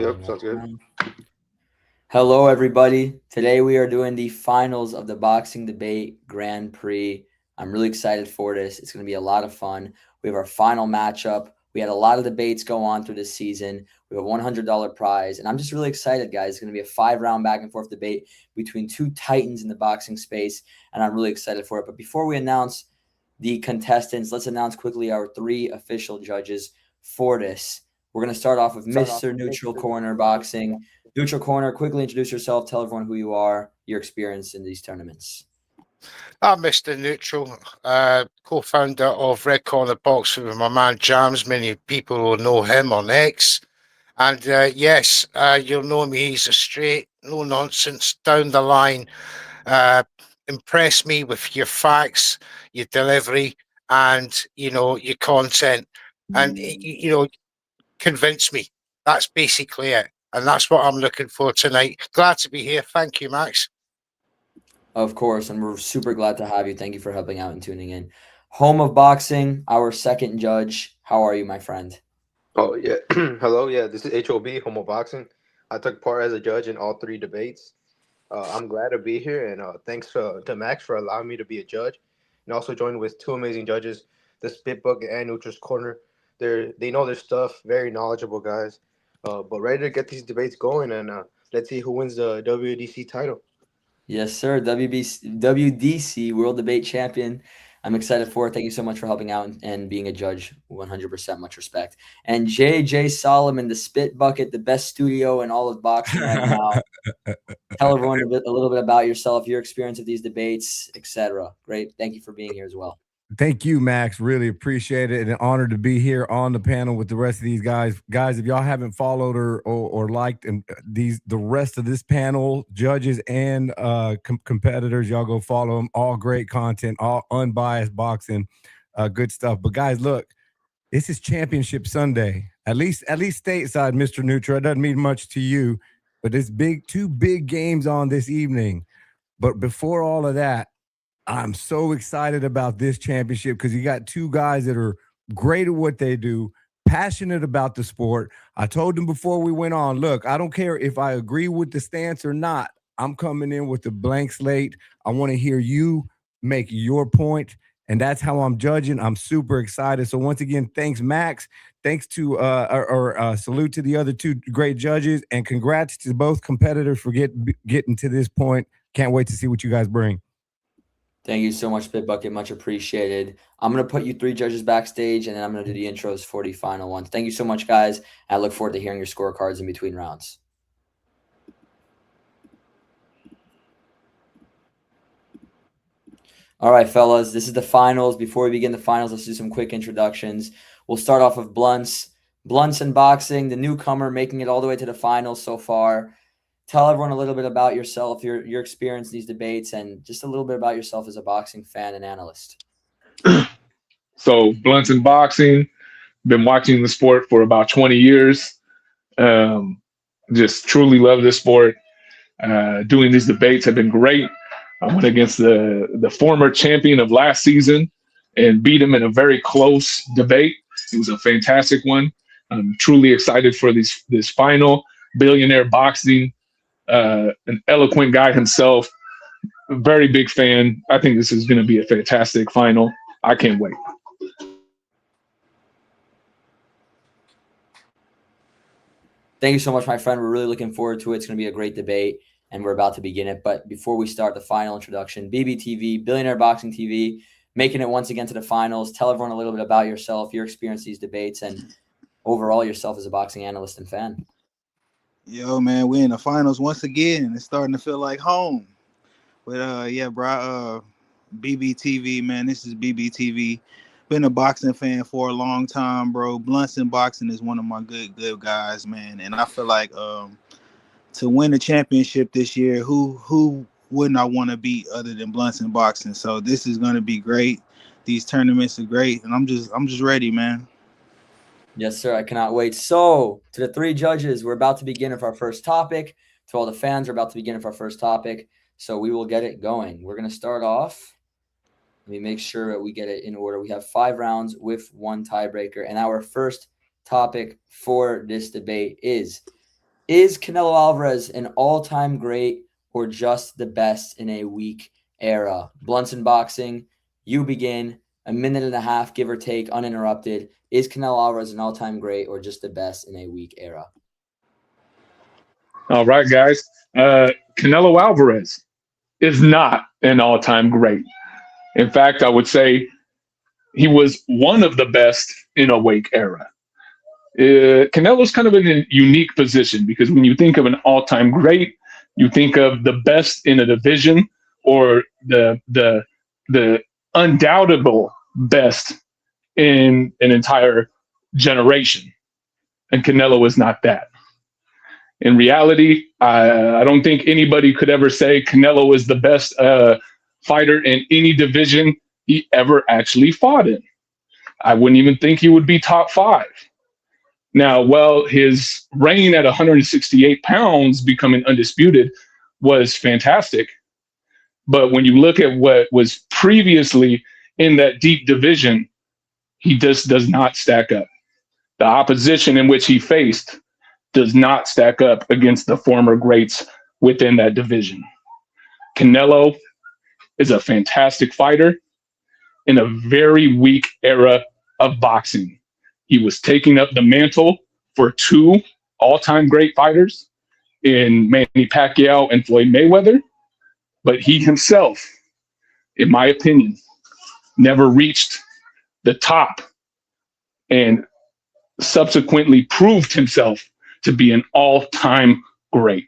Yep, sounds good. Hello, everybody. Today we are doing the finals of the boxing debate Grand Prix. I'm really excited for this. It's going to be a lot of fun. We have our final matchup. We had a lot of debates go on through this season. We have a $100 prize, and I'm just really excited, guys. It's going to be a 5-round back and forth debate between two titans in the boxing space, and I'm really excited for it. But before we announce the contestants, let's announce quickly our 3 official judges for this. We're going to start off with Mr. Neutral Corner Boxing. Neutral Corner, quickly introduce yourself. Tell everyone who you are, your experience in these tournaments. I'm Mr. Neutral, co-founder of Red Corner Boxing with my man Jams. Many people will know him on X. And yes, you'll know me. He's a straight, no nonsense, down the line. Impress me with your facts, your delivery, and your content, and convince me. That's basically it, and that's what I'm looking for tonight. Glad to be here. Thank you, Max. Of course, and we're super glad to have you. Thank you for helping out and tuning in. Home of Boxing, our second judge. How are you, my friend? Oh yeah, hello. Yeah, this is HOB Homo Boxing. I took part as a judge in all 3 debates. I'm glad to be here, and thanks to Max for allowing me to be a judge, and also joined with 2 amazing judges, the Spit Bucket and Nutra's Corner. They know their stuff, very knowledgeable guys. But ready to get these debates going, and let's see who wins the WDC title. Yes, sir. WDC World Debate Champion. I'm excited for it. Thank you so much for helping out and being a judge. 100% much respect. And JJ Solomon, the Spit Bucket, the best studio in all of boxing right now. Tell everyone a little bit about yourself, your experience of these debates, etc. Great. Thank you for being here as well. Thank you, Max. Really appreciate it. An honor to be here on the panel with the rest of these guys. Guys, if y'all haven't followed or liked and the rest of this panel, judges and competitors, y'all go follow them. All great content, all unbiased boxing, good stuff. But guys, look, this is Championship Sunday. At least stateside, Mr. Neutral. It doesn't mean much to you, but it's two big games on this evening. But before all of that, I'm so excited about this championship because you got 2 guys that are great at what they do, passionate about the sport. I told them before we went on, look, I don't care if I agree with the stance or not. I'm coming in with a blank slate. I want to hear you make your point, and that's how I'm judging. I'm super excited. So once again, thanks, Max. Thanks to salute to the other 2 great judges, and congrats to both competitors for getting to this point. Can't wait to see what you guys bring. Thank you so much, Spit Bucket. Much appreciated. I'm going to put you 3 judges backstage, and then I'm going to do the intros for the final ones. Thank you so much, guys. I look forward to hearing your scorecards in between rounds. All right, fellas, this is the finals. Before we begin the finals, let's do some quick introductions. We'll start off with Blunts. Blunts in boxing, the newcomer making it all the way to the finals so far. Tell everyone a little bit about yourself, your experience in these debates, and just a little bit about yourself as a boxing fan and analyst. So blunts in boxing, been watching the sport for about 20 years. Um, just truly love this sport. Doing these debates have been great. I went against the former champion of last season and beat him in a very close debate. It was a fantastic one. I'm truly excited for this final. Billionaire boxing, an eloquent guy himself. Very big fan. I think this is going to be a fantastic final. I can't wait. Thank you so much, my friend. We're really looking forward to it. It's going to be a great debate, and we're about to begin it. But before we start the final introduction, BBTV, Billionaire Boxing TV, making it once again to the finals. Tell everyone a little bit about yourself, your experience in these debates, and overall yourself as a boxing analyst and fan. Yo, man, we in the finals once again. It's starting to feel like home. But yeah, bro, BBTV, man, this is BBTV. Been a boxing fan for a long time, bro. Blunts in boxing is one of my good guys, man. And I feel like to win the championship this year, who wouldn't I want to beat other than Blunts in boxing? So this is gonna be great. These tournaments are great, and I'm just ready, man. Yes, sir. I cannot wait. So, to the 3 judges, we're about to begin with our first topic. To all the fans, we're about to begin with our first topic. So, we will get it going. We're going to start off. Let me make sure that we get it in order. We have 5 rounds with 1 tiebreaker. And our first topic for this debate is Is Canelo Alvarez an all-time great or just the best in a weak era? Blunts in Boxing, you begin. A minute and a half, give or take, uninterrupted. Is Canelo Alvarez an all-time great or just the best in a weak era? All right, guys. Canelo Alvarez is not an all-time great. In fact, I would say he was one of the best in a wake era. Canelo's kind of in a unique position because when you think of an all-time great, you think of the best in a division or the undoubtable best in an entire generation. And Canelo is not that. In reality, I don't think anybody could ever say Canelo is the best fighter in any division he ever actually fought in. I wouldn't even think he would be top 5. Now, well, his reign at 168 pounds, becoming undisputed, was fantastic. But when you look at what was previously in that deep division, he just does not stack up. The opposition in which he faced does not stack up against the former greats within that division. Canelo is a fantastic fighter in a very weak era of boxing. He was taking up the mantle for 2 all-time great fighters in Manny Pacquiao and Floyd Mayweather, but he himself, in my opinion, never reached the top and subsequently proved himself to be an all-time great.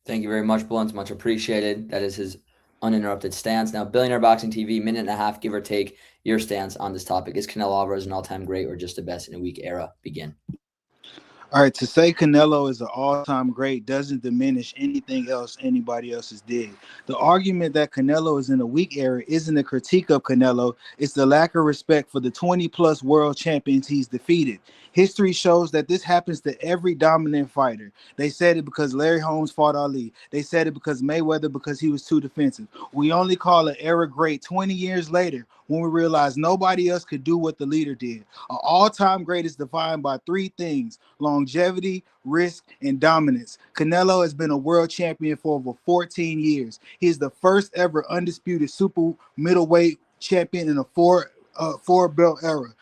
Thank you very much, Blunt. Much appreciated. That is his uninterrupted stance. Now, Billionaire Boxing TV, minute and a half, give or take, your stance on this topic. Is Canelo Alvarez an all-time great or just the best in a weak era? Begin. All right, to say Canelo is an all-time great doesn't diminish anything else anybody else has did. The argument that Canelo is in a weak era isn't a critique of Canelo. It's the lack of respect for the 20-plus world champions he's defeated. History shows that this happens to every dominant fighter. They said it because Larry Holmes fought Ali. They said it because Mayweather because he was too defensive. We only call an era great 20 years later when we realize nobody else could do what the leader did. An all-time great is defined by 3 things: longevity, risk, and dominance. Canelo has been a world champion for over 14 years. He is the first ever undisputed super middleweight champion in a four belt era.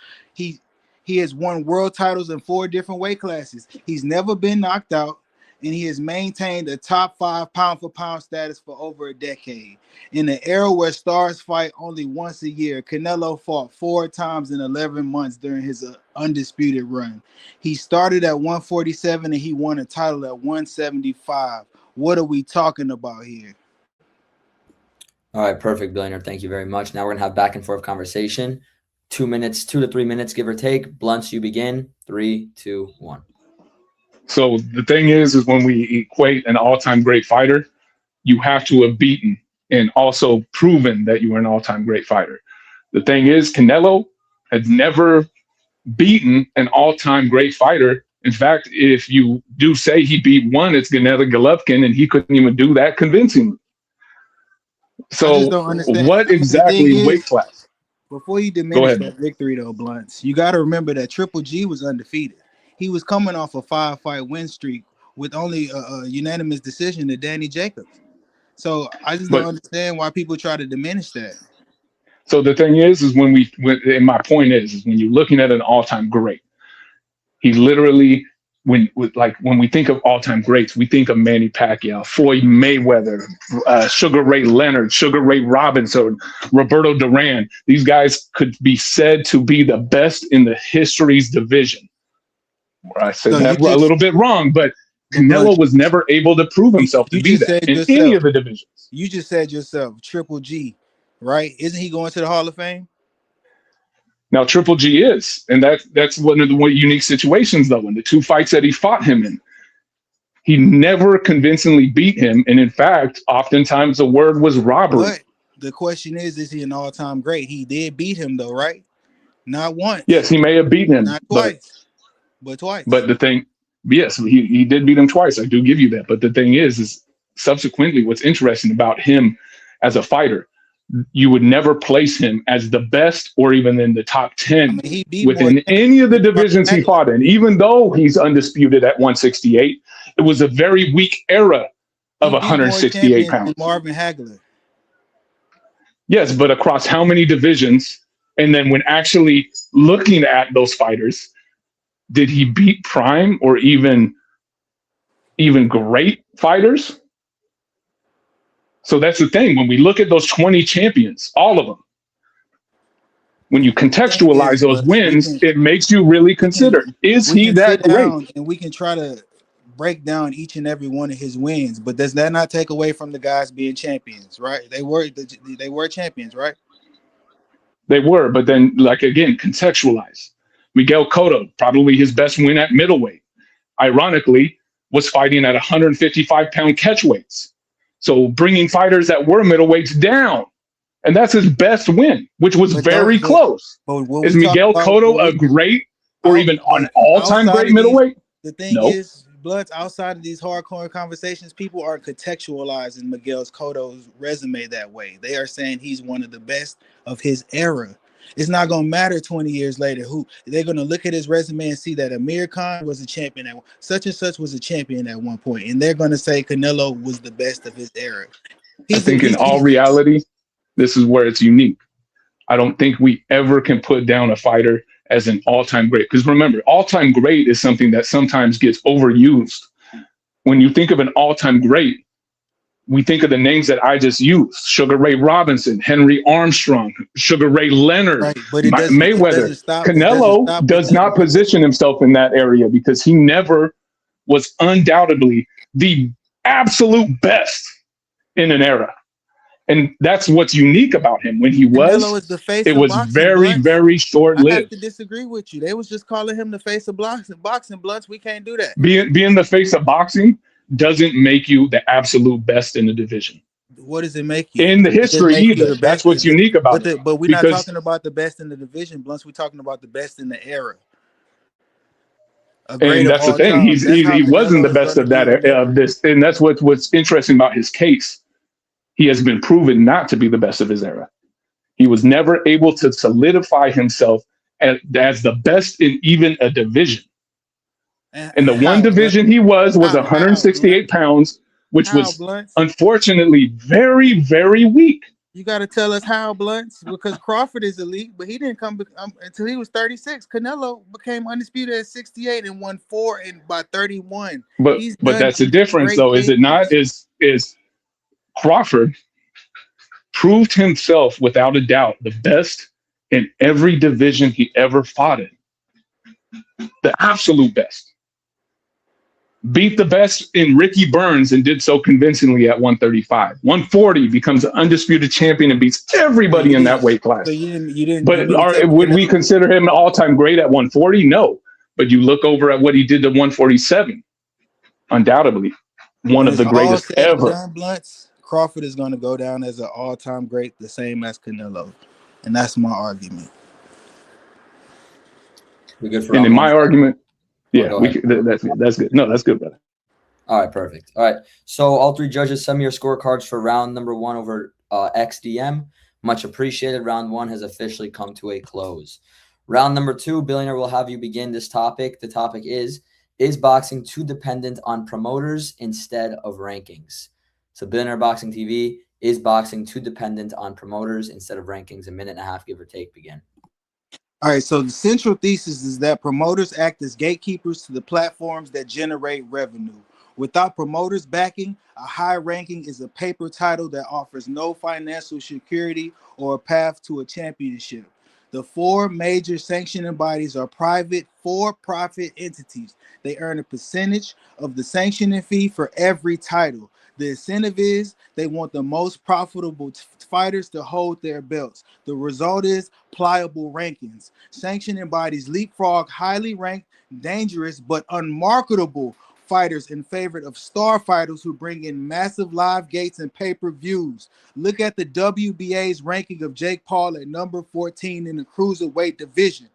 He has won world titles in 4 different weight classes. He's never been knocked out, and he has maintained a top 5 pound-for-pound status for over a decade. In an era where stars fight only once a year, Canelo fought 4 times in 11 months during his undisputed run. He started at 147, and he won a title at 175. What are we talking about here? All right, perfect, Billionaire. Thank you very much. Now we're going to have back and forth conversation. 2 minutes, 2 to 3 minutes, give or take. Blunts, you begin. 3, 2, 1. So the thing is when we equate an all-time great fighter, you have to have beaten and also proven that you were an all-time great fighter. The thing is, Canelo had never beaten an all-time great fighter. In fact, if you do say he beat one, it's Gennady Golovkin, and he couldn't even do that convincingly. So what exactly weight class? Before you diminish that victory, though, Blunts, you got to remember that Triple G was undefeated. He was coming off a 5-fight win streak with only a unanimous decision to Danny Jacobs. So I just don't understand why people try to diminish that. So the thing is and my point is when you're looking at an all-time great, he literally, when we think of all-time greats, we think of Manny Pacquiao, Floyd Mayweather, Sugar Ray Leonard, Sugar Ray Robinson, Roberto Duran. These guys could be said to be the best in the history's division. I said that a little bit wrong, but Canelo was never able to prove himself to be that in any of the divisions. You just said yourself, Triple G, right? Isn't he going to the Hall of Fame? Now, Triple G is, and that's one of the unique situations, though, in the 2 fights that he fought him in. He never convincingly beat him, and in fact, oftentimes the word was robbery. But the question is he an all-time great? He did beat him, though, right? Not once. Yes, he may have beaten him. Not twice, but twice. But the thing, yes, he did beat him twice. I do give you that. But the thing is subsequently what's interesting about him as a fighter, you would never place him as the best or even in the top I 10 mean, he beat more within champions any of the than Marvin divisions he Hagler. fought in. Even though he's undisputed at 168, it was a very weak era of He beat more 168 champions than pounds. Marvin Hagler. Yes, but across how many divisions? And then when actually looking at those fighters, did he beat prime or even great fighters? So that's the thing. When we look at those 20 champions, all of them, when you The thing contextualize is, those but wins, it makes you really consider, is we he can that sit great? down and we can try to break down each and every one of his wins, but does that not take away from the guys being champions, right? They were champions, right? They were, but then, like, again, contextualize. Miguel Cotto, probably his best win at middleweight, ironically, was fighting at 155-pound catchweights. So bringing fighters that were middleweights down. And that's his best win, which was very close. But Is Miguel Cotto a great or even an all-time great middleweight? The thing No. is, Bloods, outside of these hardcore conversations, people are contextualizing Miguel Cotto's resume that way. They are saying he's one of the best of his era. It's not going to matter 20 years later who they're going to look at his resume and see that Amir Khan was a champion at such and such was a champion at one point, and they're going to say Canelo was the best of his era. I think in all reality, this is where it's unique. I don't think we ever can put down a fighter as an all-time great. Because remember, all-time great is something that sometimes gets overused. When you think of an all-time great, we think of the names that I just used: Sugar Ray Robinson, Henry Armstrong, Sugar Ray Leonard, right, but Mayweather. Canelo does not position himself in that area because he never was undoubtedly the absolute best in an era. And that's what's unique about him. When he was, is the face it of was boxing, very, Bloods. very short-lived. I have to disagree with you. They was just calling him the face of boxing, Bloods. We can't do that. Being the face of boxing doesn't make you the absolute best in the division. What does it make you? In the history either. That's what's unique about it. But we're not talking about the best in the division, Blunts. We're talking about the best in the era. And that's the thing. He wasn't the best of that of this, and that's what's interesting about his case. He has been proven not to be the best of his era. He was never able to solidify himself as the best in even a division. And the one division he was 168 pounds, which was unfortunately very, very weak. You got to tell us how, Blunts, because Crawford is elite, but he didn't come until he was 36. Canelo became undisputed at 68 and won 4 and by 31. But that's the difference, though, is it not? Is Crawford proved himself without a doubt the best in every division he ever fought in. The absolute best. Beat the best in Ricky Burns and did so convincingly at 135. 140 becomes an undisputed champion and beats everybody in that weight class. So you didn't. But would we consider him an all-time great at 140? No. But you look over at what he did to 147. Undoubtedly, one of the greatest ever. Blunts, Crawford is going to go down as an all-time great, the same as Canelo, and that's my argument. We good for and in my argument, yeah, that's good. No, that's good, brother. All right, perfect. All right, so all three judges, send me your scorecards for round number 1 over XDM. Much appreciated. Round 1 has officially come to a close. Round number 2, Billionaire will have you begin this topic. The topic is boxing too dependent on promoters instead of rankings? So Billionaire Boxing TV, is boxing too dependent on promoters instead of rankings? A minute and a half, give or take, begin. All right, so the central thesis is that promoters act as gatekeepers to the platforms that generate revenue. Without promoters backing, a high ranking is a paper title that offers no financial security or a path to a championship. The 4 major sanctioning bodies are private, for-profit entities. They earn a percentage of the sanctioning fee for every title. The incentive is they want the most profitable fighters to hold their belts. The result is pliable rankings. Sanctioning bodies leapfrog highly ranked, dangerous, but unmarketable fighters in favor of star fighters who bring in massive live gates and pay-per-views. Look at the WBA's ranking of Jake Paul at number 14 in the cruiserweight division.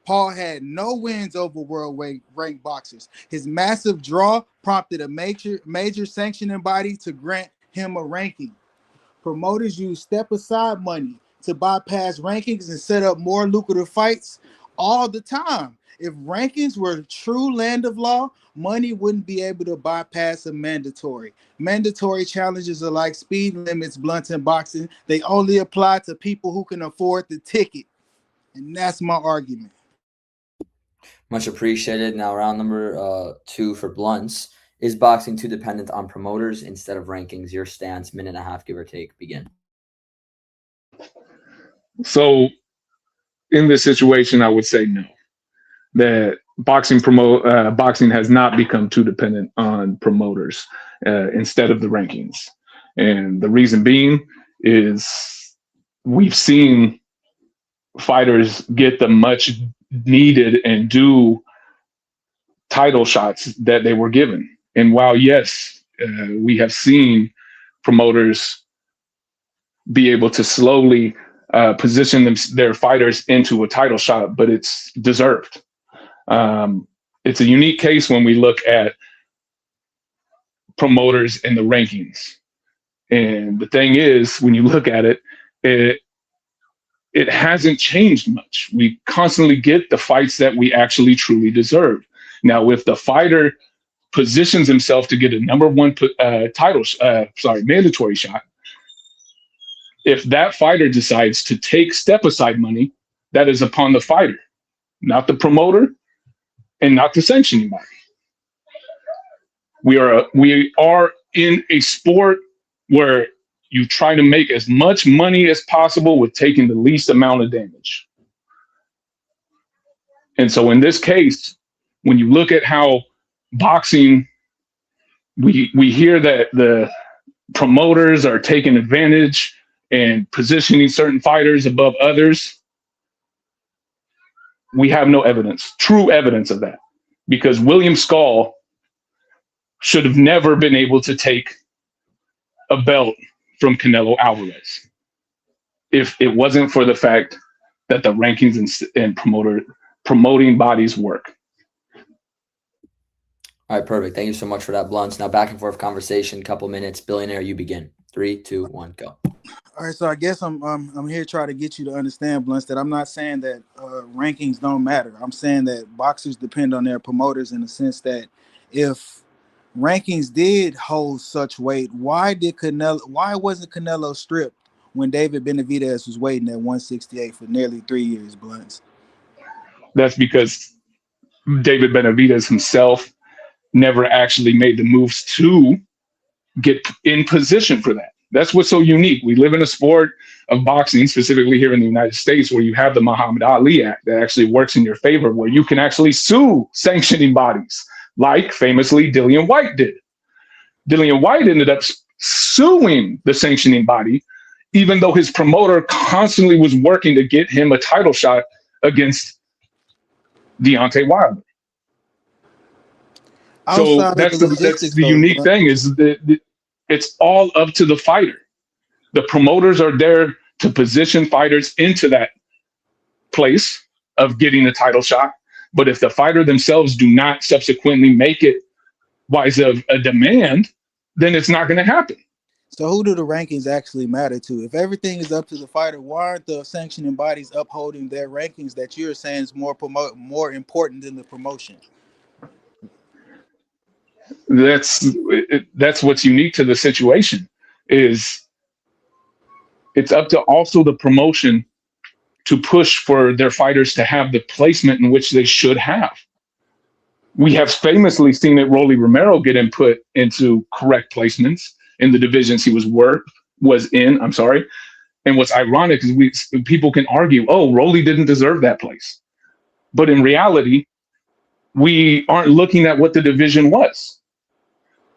Paul had no wins over world-ranked boxers. His massive draw prompted a major sanctioning body to grant him a ranking. Promoters use step aside money to bypass rankings and set up more lucrative fights all the time. If rankings were true land of law, money wouldn't be able to bypass a mandatory. Mandatory challenges are like speed limits, blunts, and boxing. They only apply to people who can afford the ticket. And that's my argument. Much appreciated. Now, round number 2 for blunts. Is boxing too dependent on promoters instead of rankings? Your stance, minute and a half, give or take. Begin. So in this situation, I would say no. That boxing has not become too dependent on promoters instead of the rankings. And the reason being is we've seen fighters get the much needed and due title shots that they were given. And while, yes, we have seen promoters be able to slowly position their fighters into a title shot, but it's deserved. It's a unique case when we look at promoters in the rankings. And the thing is, when you look at it, it hasn't changed much. We constantly get the fights that we actually truly deserve. Now, if the fighter positions himself to get a number one mandatory shot, if that fighter decides to take step aside money, that is upon the fighter, not the promoter and not the sanctioning body. We are in a sport where you try to make as much money as possible with taking the least amount of damage. And so in this case, when you look at how boxing, we hear that the promoters are taking advantage and positioning certain fighters above others. We have no evidence, true evidence of that, because William Skull should have never been able to take a belt from Canelo Alvarez if it wasn't for the fact that the rankings and promoting bodies work. All right, perfect. Thank you so much for that, blunts. Now back and forth conversation, couple minutes. Billionaire, you begin. 3, 2, 1, go. All right, so I guess I'm here trying to get you to understand, Blunts, that I'm not saying that rankings don't matter. I'm saying that boxers depend on their promoters in the sense that if rankings did hold such weight, why wasn't Canelo stripped when David Benavidez was waiting at 168 for nearly 3 years, Blunts? That's because David Benavidez himself never actually made the moves to get in position for that. That's what's so unique. We live in a sport of boxing, specifically here in the United States, where you have the Muhammad Ali Act that actually works in your favor, where you can actually sue sanctioning bodies, like famously Dillian Whyte did. Dillian Whyte ended up suing the sanctioning body, even though his promoter constantly was working to get him a title shot against Deontay Wilder. So that's the unique thing, is that it's all up to the fighter. The promoters are there to position fighters into that place of getting a title shot. But if the fighter themselves do not subsequently make it wise of a demand, then it's not going to happen. So who do the rankings actually matter to? If everything is up to the fighter, why aren't the sanctioning bodies upholding their rankings that you're saying is more important than the promotion? That's what's unique to the situation, is it's up to also the promotion to push for their fighters to have the placement in which they should have. We have famously seen it, Rolly Romero get input into correct placements in the divisions he was in. And what's ironic is people can argue, oh, Rolly didn't deserve that place. But in reality, we aren't looking at what the division was.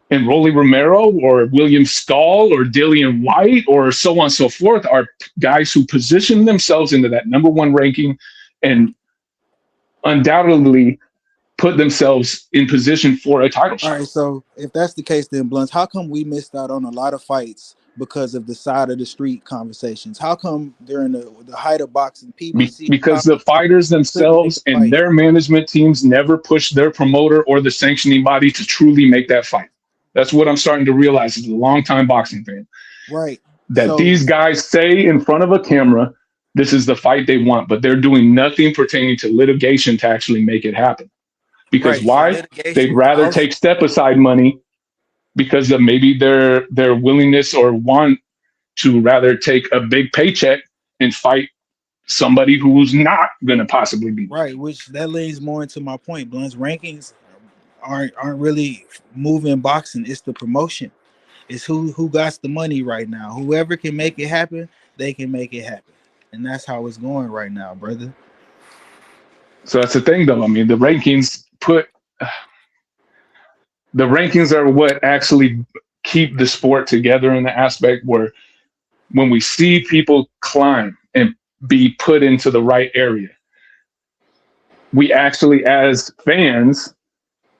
And Rolly Romero or William Skull or Dillian Whyte or so on and so forth are guys who position themselves into that number one ranking and undoubtedly put themselves in position for a title shot. All right, so if that's the case, then Blunts, how come we missed out on a lot of fights because of the side of the street conversations? How come during the height of boxing, PBC? Because the fighters themselves and their management teams never pushed their promoter or the sanctioning body to truly make that fight. That's what I'm starting to realize as a longtime boxing fan. Right. that So these guys say in front of a camera, this is the fight they want, but they're doing nothing pertaining to litigation to actually make it happen. Because right, so why? litigation. They'd rather take step aside money because of maybe their willingness or want to rather take a big paycheck and fight somebody who's not going to possibly be. Right, which that leads more into my point. Blunt's rankings aren't really moving boxing. It's the promotion. It's who got the money right now. Whoever can make it happen, they can make it happen, and that's how it's going right now, brother. So that's the thing, though. I mean, the rankings are what actually keep the sport together in the aspect where when we see people climb and be put into the right area, we actually, as fans,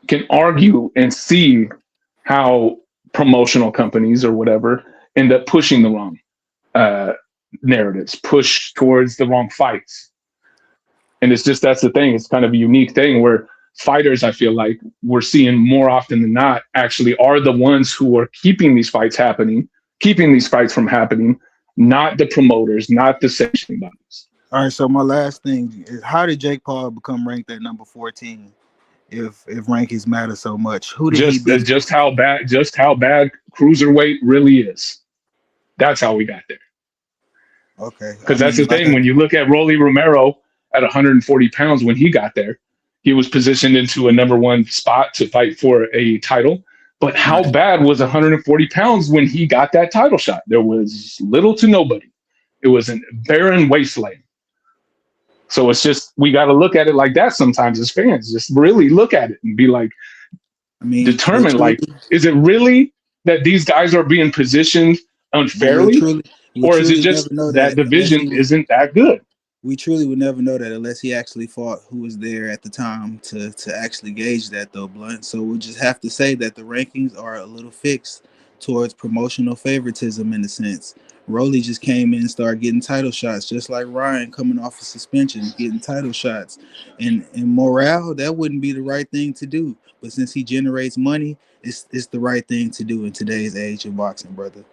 can argue and see how promotional companies or whatever end up pushing the wrong narratives, push towards the wrong fights. And it's just, that's the thing. It's kind of a unique thing where fighters, I feel like we're seeing more often than not, actually are the ones who are keeping these fights from happening, not the promoters, not the sanctioning bodies. All right, so my last thing is, how did Jake Paul become ranked at number 14? If rankings matter so much, who did he beat? Just how bad cruiserweight really is. That's how we got there. Okay, Because that's the thing. When you look at Rolly Romero at 140 pounds, when he got there, he was positioned into a number one spot to fight for a title. But how bad was 140 pounds when he got that title shot? There was little to nobody. It was a barren wasteland. So it's just, we got to look at it like that sometimes as fans. Just really look at it and be like, determine, like, is it really that these guys are being positioned unfairly? Or is it just that division isn't that good? We truly would never know that unless he actually fought who was there at the time to actually gauge that, though, Blunt. So we'll just have to say that the rankings are a little fixed towards promotional favoritism in a sense. Rolly just came in and started getting title shots, just like Ryan coming off of suspension, getting title shots. And morale, that wouldn't be the right thing to do. But since he generates money, it's the right thing to do in today's age of boxing, brother.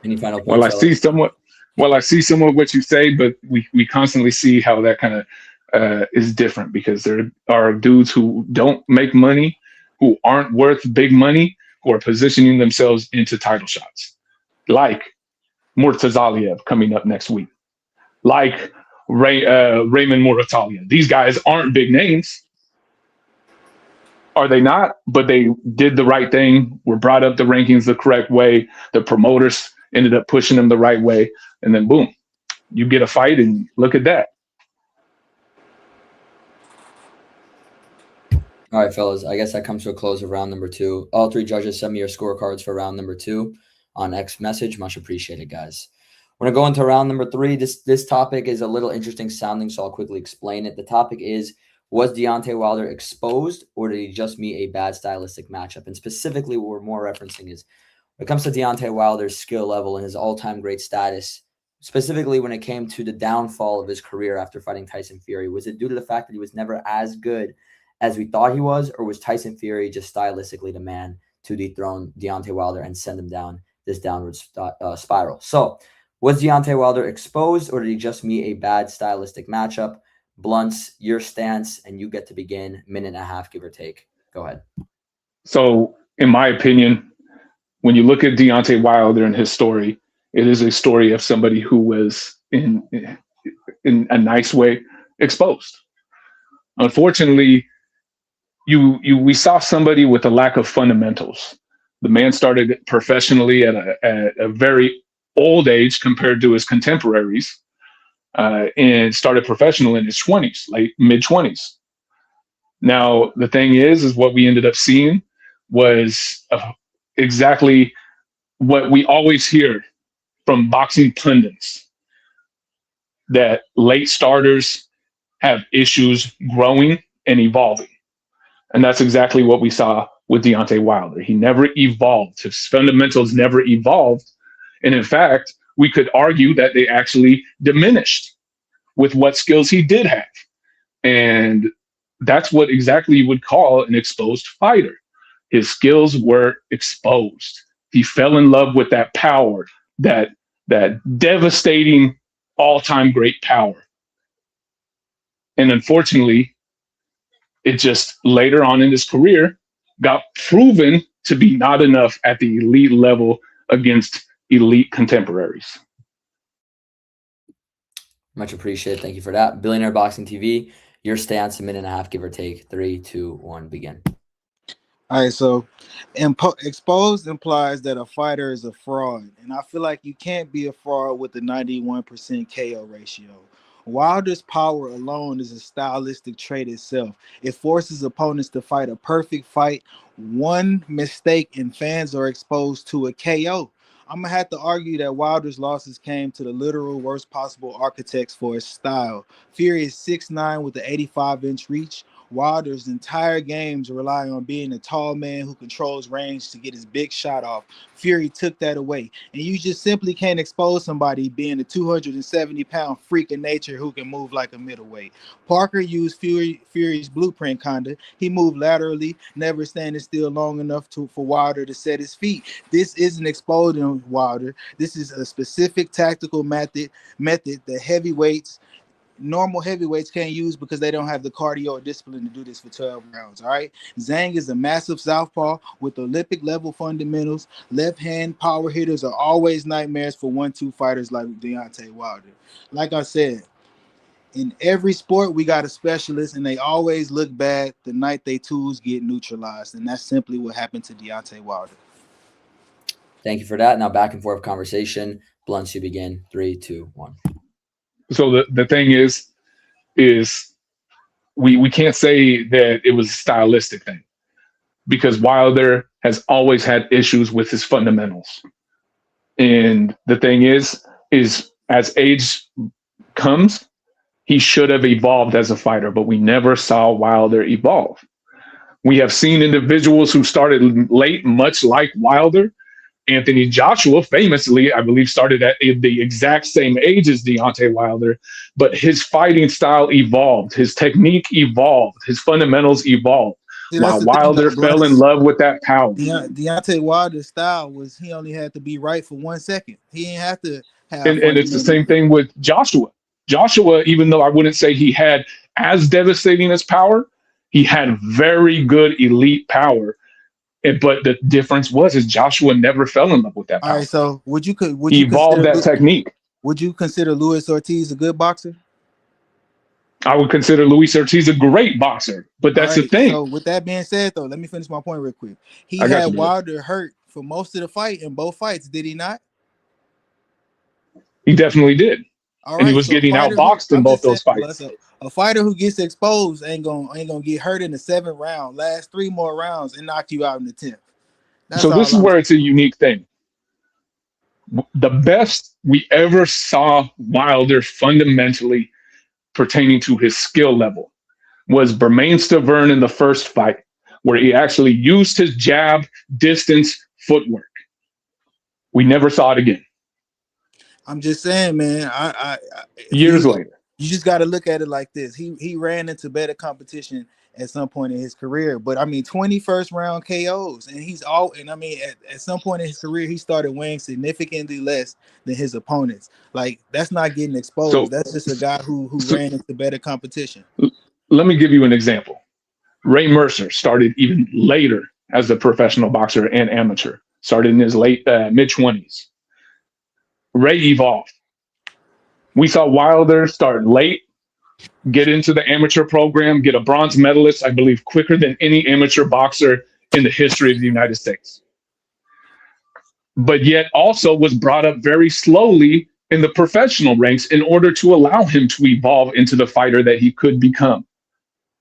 Any final points? Well, I see some of what you say, but we constantly see how that kind of is different, because there are dudes who don't make money, who aren't worth big money, who are positioning themselves into title shots, like Murtazaliev coming up next week, like Raymond Muratalia. These guys aren't big names. Are they not? But they did the right thing, were brought up the rankings the correct way. The promoters ended up pushing them the right way. And then boom, you get a fight, and look at that. All right, fellas, I guess that comes to a close of round number 2. All 3 judges send me your scorecards for round number 2 on X message. Much appreciated, guys. We're going to go into round number 3. This topic is a little interesting sounding, so I'll quickly explain it. The topic is, was Deontay Wilder exposed, or did he just meet a bad stylistic matchup? And specifically, what we're more referencing is, when it comes to Deontay Wilder's skill level and his all-time great status, specifically when it came to the downfall of his career after fighting Tyson Fury, was it due to the fact that he was never as good as we thought he was, or was Tyson Fury just stylistically the man to dethrone Deontay Wilder and send him down this downward spiral? So, was Deontay Wilder exposed, or did he just meet a bad stylistic matchup? Blunts, your stance, and you get to begin. Minute and a half, give or take. Go ahead. So, in my opinion, when you look at Deontay Wilder and his story, it is a story of somebody who was in a nice way exposed. Unfortunately, we saw somebody with a lack of fundamentals. The man started professionally at a very old age compared to his contemporaries, and started professional in his 20s, like mid-20s. Now, the thing is what we ended up seeing was exactly what we always hear from boxing pundits, that late starters have issues growing and evolving. And that's exactly what we saw with Deontay Wilder. He never evolved. His fundamentals never evolved. And in fact, we could argue that they actually diminished with what skills he did have. And that's what exactly you would call an exposed fighter. His skills were exposed. He fell in love with that power, that devastating all-time great power. And unfortunately, it just later on in his career got proven to be not enough at the elite level against elite contemporaries. Much appreciated. Thank you for that. Billionaire Boxing TV, your stance, a minute and a half, give or take. 3, 2, 1, begin. All right, so exposed implies that a fighter is a fraud, and I feel like you can't be a fraud with a 91% KO ratio. Wilder's power alone is a stylistic trait itself. It forces opponents to fight a perfect fight. One mistake and fans are exposed to a KO. I'm gonna have to argue that Wilder's losses came to the literal worst possible architects for his style. Fury is 6'9" with an 85-inch reach. Wilder's entire games rely on being a tall man who controls range to get his big shot off. Fury took that away. And you just simply can't expose somebody being a 270-pound freak of nature who can move like a middleweight. Parker used Fury's blueprint, kinda. He moved laterally, never standing still long enough for Wilder to set his feet. This isn't exposing Wilder. This is a specific tactical method that normal heavyweights can't use because they don't have the cardio or discipline to do this for 12 rounds. All right. Zhang is a massive southpaw with Olympic level fundamentals. Left hand power hitters are always nightmares for 1-2 fighters like Deontay Wilder. Like I said, in every sport, we got a specialist, and they always look bad the night they tools get neutralized. And that's simply what happened to Deontay Wilder. Thank you for that. Now back and forth conversation. Blunts, you begin. 3, 2, 1. So the thing is we can't say that it was a stylistic thing, because Wilder has always had issues with his fundamentals. And the thing is as age comes, he should have evolved as a fighter, but we never saw Wilder evolve. We have seen individuals who started late, much like Wilder. Anthony Joshua famously, I believe, started at the exact same age as Deontay Wilder, but his fighting style evolved, his technique evolved, his fundamentals evolved. See, while Wilder fell in love with that power. Deontay Wilder's style was he only had to be right for 1 second. He didn't have to have. And it's the same thing with Joshua. Joshua, even though I wouldn't say he had as devastating as power, he had very good elite power. But the difference is Joshua never fell in love with that power. All right, so would you evolve that technique? Would you consider Luis Ortiz a good boxer? I would consider Luis Ortiz a great boxer, but that's the thing. So with that being said, though, let me finish my point real quick. He had Wilder hurt for most of the fight in both fights, did he not? He definitely did. And he was getting outboxed in both those fights. A fighter who gets exposed ain't gonna get hurt in the 7th round, last 3 more rounds, and knock you out in the 10th. So this is where it's a unique thing. The best we ever saw Wilder fundamentally pertaining to his skill level was Bermain Stavern in the first fight, where he actually used his jab, distance, footwork. We never saw it again. I'm just saying, man. Years later. You just got to look at it like this. He ran into better competition at some point in his career, but I mean, 21st round KOs, and at some point in his career, he started weighing significantly less than his opponents. Like, that's not getting exposed. That's just a guy who ran into better competition. Let me give you an example. Ray Mercer started even later as a professional boxer and amateur. Started in his late mid-20s. Ray evolved. We saw Wilder start late, get into the amateur program, get a bronze medalist, I believe, quicker than any amateur boxer in the history of the United States. But yet also was brought up very slowly in the professional ranks in order to allow him to evolve into the fighter that he could become.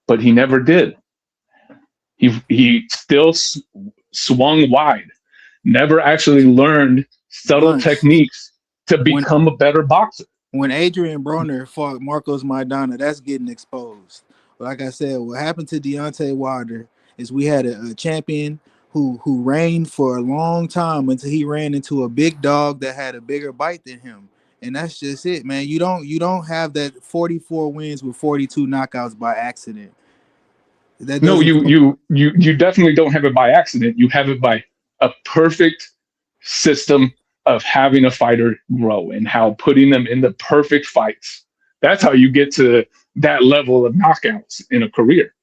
But he never did. He still swung wide, never actually learned subtle techniques to become a better boxer. When Adrian Broner fought Marcos Maidana, that's getting exposed. Like I said, what happened to Deontay Wilder is we had a champion who reigned for a long time until he ran into a big dog that had a bigger bite than him. And that's just it, man. You don't have that 44 wins with 42 knockouts by accident. No, you definitely don't have it by accident. You have it by a perfect system of having a fighter grow and how putting them in the perfect fights. That's how you get to that level of knockouts in a career.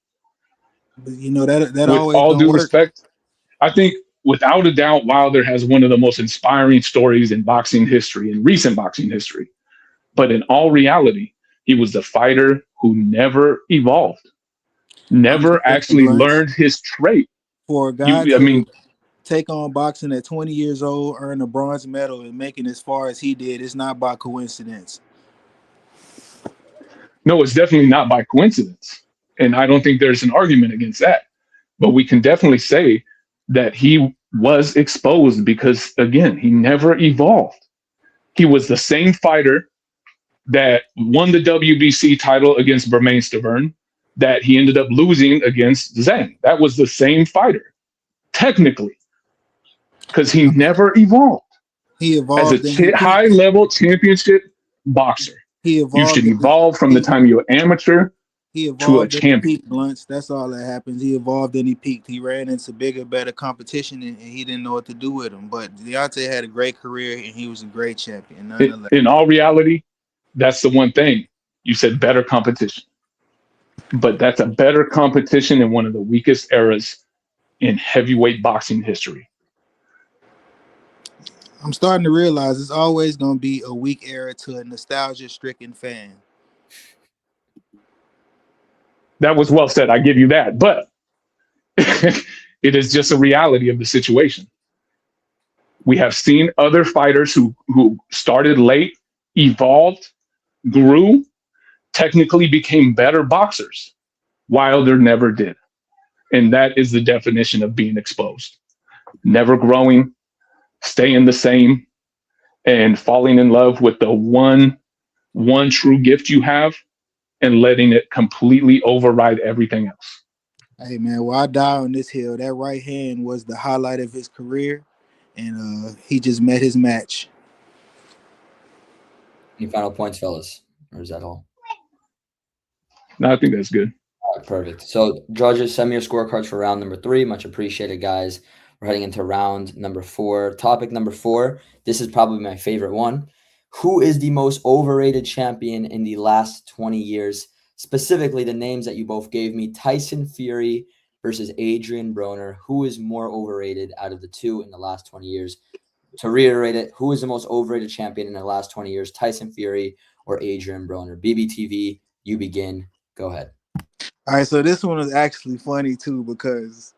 But you know that With always all don't due work. respect, I think without a doubt, Wilder has one of the most inspiring stories in boxing history, in recent boxing history. But in all reality, he was the fighter who never evolved, I'm just never saying, actually Blunts, learned his trait. for a guy I to mean, take on boxing at 20 years old, earn a bronze medal, and making as far as he did, it's not by coincidence. no, it's definitely not by coincidence. And I don't think there's an argument against that. But we can definitely say that he was exposed because, again, he never evolved. He was the same fighter that won the WBC title against Bermain Stavern that he ended up losing against Zhang. That was the same fighter, technically, because he never evolved. He As a evolved and he peaked. high-level championship boxer, He you should evolved. evolve from the He, time you're amateur he to a evolved and he champion. peaked, Blunts. That's all that happens. He evolved and he peaked. He ran into bigger, better competition, and he didn't know what to do with him. But Deontay had a great career, and he was a great champion, nonetheless. In all reality, that's the one thing. You said better competition. But that's a better competition in one of the weakest eras in heavyweight boxing history. I'm starting to realize it's always going to be a weak era to a nostalgia-stricken fan. That was well said. I give you that. But it is just a reality of the situation. We have seen other fighters who started late, evolved, grew, technically became better boxers. Wilder never did. And that is the definition of being exposed. Never growing, staying the same, and falling in love with the one true gift you have and letting it completely override everything else. Hey, man, while I die on this hill, that right hand was the highlight of his career, and he just met his match. Any final points, fellas? Or is that all? No, I think that's good. All right, perfect. So, judges, send me your scorecards for round number 3. Much appreciated, guys. We're heading into round number 4. Topic number 4. This is probably my favorite one. Who is the most overrated champion in the last 20 years? Specifically, the names that you both gave me, Tyson Fury versus Adrian Broner. Who is more overrated out of the two in the last 20 years? To reiterate it, who is the most overrated champion in the last 20 years, Tyson Fury or Adrian Broner? BBTV, you begin. Go ahead. All right, so this one is actually funny, too, because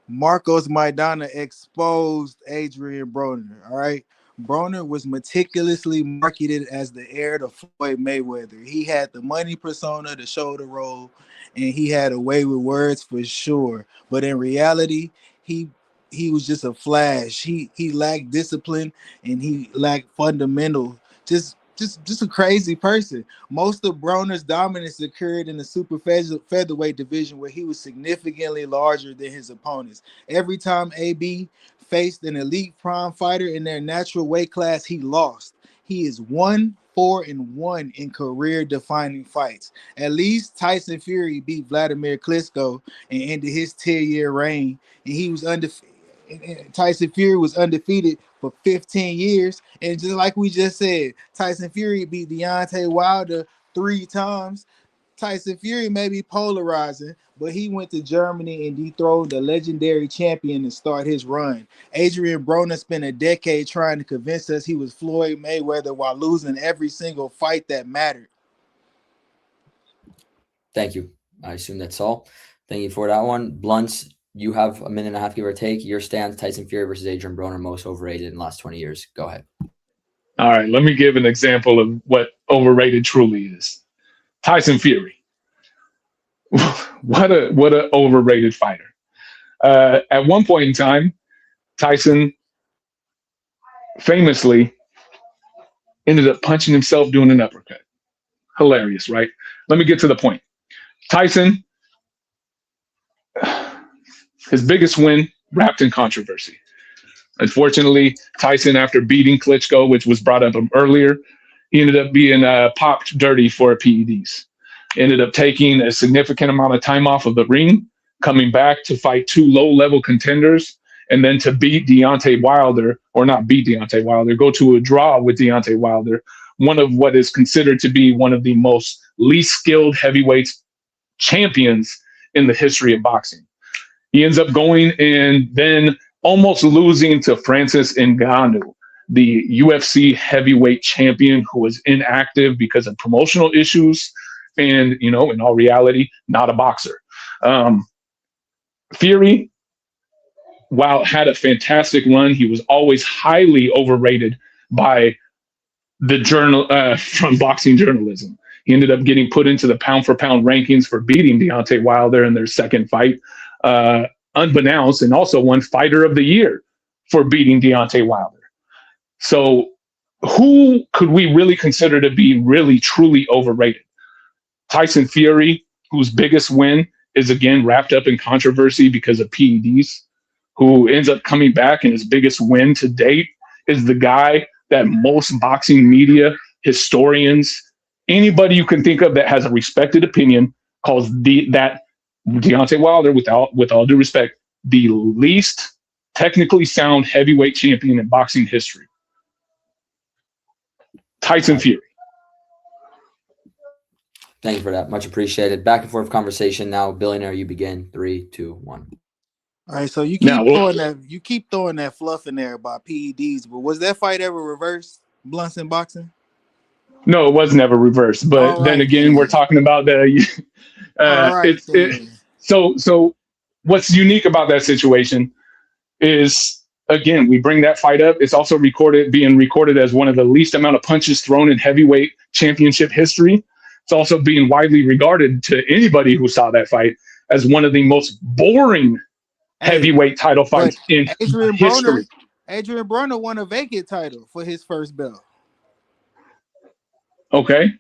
Marcos Maidana exposed Adrian Broner, all right? Broner was meticulously marketed as the heir to Floyd Mayweather. He had the money persona, the shoulder roll, and he had a way with words for sure. But in reality, he was just a flash. He lacked discipline and he lacked fundamental. Just a crazy person. Most of Broner's dominance occurred in the super featherweight division, where he was significantly larger than his opponents. Every time AB faced an elite prime fighter in their natural weight class, he lost. He is 1-4-1 in career-defining fights. At least Tyson Fury beat Vladimir Klitschko and ended his 10-year reign, and he was undefeated. Tyson Fury was undefeated for 15 years. And just like we just said, Tyson Fury beat Deontay Wilder 3 times. Tyson Fury may be polarizing, but he went to Germany and dethroned the legendary champion to start his run. Adrian Broner spent a decade trying to convince us he was Floyd Mayweather while losing every single fight that mattered. Thank you. I assume that's all. Thank you for that one. Blunts, you have a minute and a half, give or take. Your stance, Tyson Fury versus Adrian Broner, most overrated in the last 20 years. Go ahead. All right, let me give an example of what overrated truly is. Tyson Fury. What a overrated fighter. At one point in time, Tyson famously ended up punching himself doing an uppercut. Hilarious, right? Let me get to the point. Tyson, his biggest win wrapped in controversy. Unfortunately, Tyson, after beating Klitschko, which was brought up earlier, he ended up being popped dirty for PEDs. Ended up taking a significant amount of time off of the ring, coming back to fight 2 low-level contenders, and then to beat Deontay Wilder, or not beat Deontay Wilder, go to a draw with Deontay Wilder, one of what is considered to be one of the most least skilled heavyweights champions in the history of boxing. He ends up going and then almost losing to Francis Ngannou, the UFC heavyweight champion who was inactive because of promotional issues and, in all reality, not a boxer. Fury, while had a fantastic run, he was always highly overrated by the journal from boxing journalism. He ended up getting put into the pound for pound rankings for beating Deontay Wilder in their second fight, unbeknownst, and also won Fighter of the Year for beating Deontay Wilder. So who could we really consider to be really, truly overrated? Tyson Fury, whose biggest win is again wrapped up in controversy because of PEDs, who ends up coming back, and his biggest win to date is the guy that most boxing media, historians, anybody you can think of that has a respected opinion calls that Deontay Wilder, with all due respect, the least technically sound heavyweight champion in boxing history. Tyson Fury. Thank you for that. Much appreciated. Back and forth conversation now. Billionaire, you begin. 3, 2, 1. All right, so you keep throwing that fluff in there about PEDs, but was that fight ever reversed, Blunts in boxing? No, it was never reversed. But then again, we're talking about the. So what's unique about that situation is, again, we bring that fight up. It's also being recorded as one of the least amount of punches thrown in heavyweight championship history. It's also being widely regarded to anybody who saw that fight as one of the most boring heavyweight title fights in history. Adrian Broner won a vacant title for his first belt. Okay.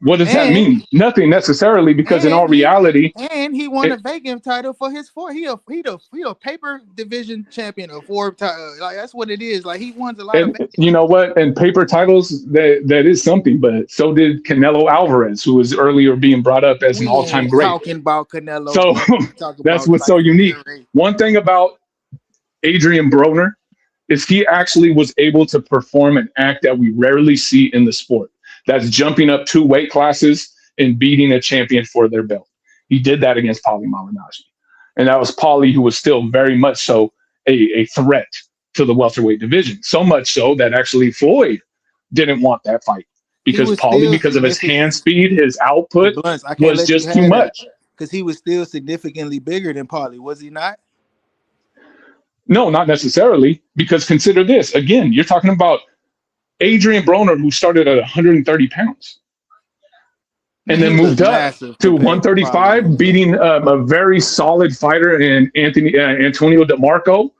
What does that mean? Nothing necessarily, because in all reality, and he won a vacant title for his four. He a paper division champion of four. Like that's what it is. Like he won a lot of. You know what? And paper titles, that is something. But so did Canelo Alvarez, who was earlier being brought up as an all-time great. Talking about Canelo. So that's what's so unique. One thing about Adrian Broner is he actually was able to perform an act that we rarely see in the sport. That's jumping up 2 weight classes and beating a champion for their belt. He did that against Paulie Malignaggi. And that was Paulie, who was still very much so a threat to the welterweight division. So much so that actually Floyd didn't want that fight because Paulie, because of his hand speed, his output was just too much. Because he was still significantly bigger than Paulie, was he not? No, not necessarily. Because consider this. Again, you're talking about Adrian Broner, who started at 130 pounds and then moved up to 135, beating a very solid fighter in Antonio DeMarco,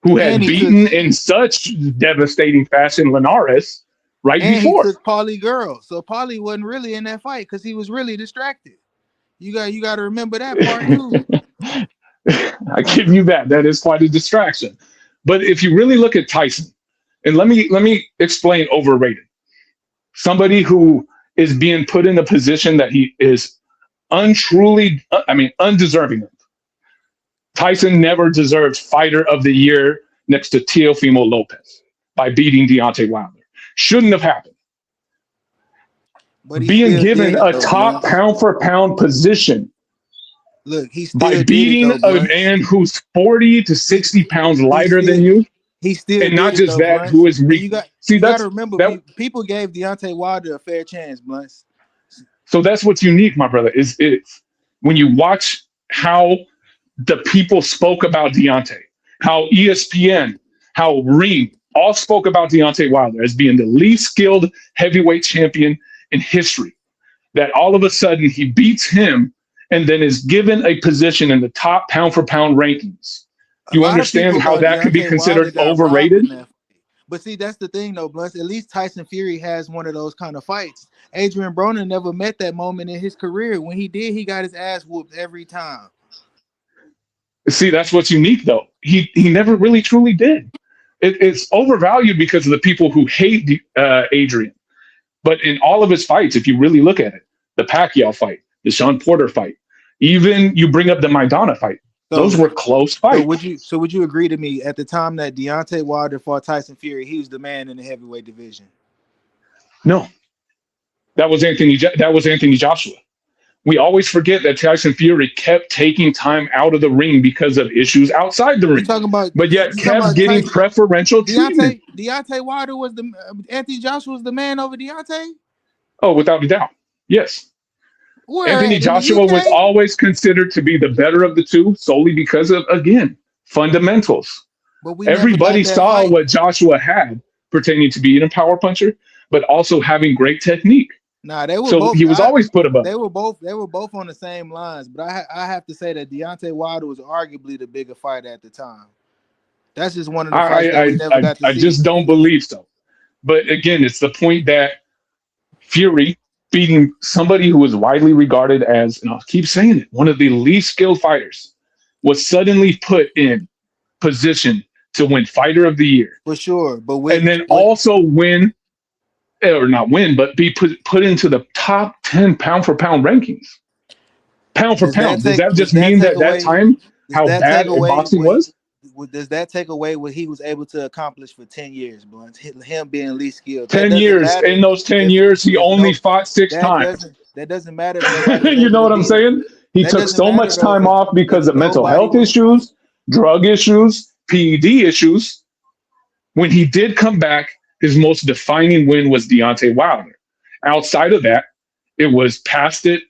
who had beaten in such devastating fashion Linares before. He took Paulie girl, so Paulie wasn't really in that fight because he was really distracted. You got to remember that part too. I give you that. That is quite a distraction. But if you really look at Tyson, and let me explain overrated. Somebody who is being put in a position that he is undeserving of. Tyson never deserved Fighter of the Year next to Teofimo Lopez by beating Deontay Wilder. Shouldn't have happened. But being given a top pound for pound position. Look, he's by beating a man who's 40 to 60 pounds lighter than you. He still, and not just that, who is you got to remember, people gave Deontay Wilder a fair chance, Blunts. So that's what's unique, my brother. Is when you watch how the people spoke about Deontay, how ESPN, how Ring all spoke about Deontay Wilder as being the least skilled heavyweight champion in history. That all of a sudden he beats him and then is given a position in the top pound for pound rankings. You understand how that could be considered overrated? But see, that's the thing, though, Blunts. At least Tyson Fury has one of those kind of fights. Adrian Broner never met that moment in his career. When he did, he got his ass whooped every time. See, that's what's unique, though. He never really truly did. It's overvalued because of the people who hate Adrian. But in all of his fights, if you really look at it, the Pacquiao fight, the Sean Porter fight, even you bring up the Maidana fight, Those were close fights. So would you agree to me at the time that Deontay Wilder fought Tyson Fury, he was the man in the heavyweight division? No, that was Anthony Joshua. We always forget that Tyson Fury kept taking time out of the ring because of issues outside the ring, but yet kept getting preferential treatment. Deontay Wilder was Anthony Joshua was the man over Deontay? Oh, without a doubt. Yes. Anthony Joshua was always considered to be the better of the two solely because of, again, fundamentals. But everybody saw what Joshua had pertaining to being a power puncher, but also having great technique. Nah, they were so both. He was always put above. They were both on the same lines, but I have to say that Deontay Wilder was arguably the bigger fighter at the time. That's just one of the fights that we never got to see. I just don't believe so. But again, it's the point that Fury beating somebody who was widely regarded as, and I'll keep saying it, one of the least skilled fighters, was suddenly put in position to win Fighter of the Year. For sure. But also win, or not win, but be put into the top 10 pound for pound rankings. Pound for pound. Does that just mean that that time how bad boxing was? Does that take away what he was able to accomplish for 10 years, Blunt? Him being least skilled. 10 years. In those 10 years, he only fought 6 times. That doesn't matter. You know what I'm saying? He took so much time off because of mental health issues, drug issues, PED issues. When he did come back, his most defining win was Deontay Wilder. Outside of that, it was past it,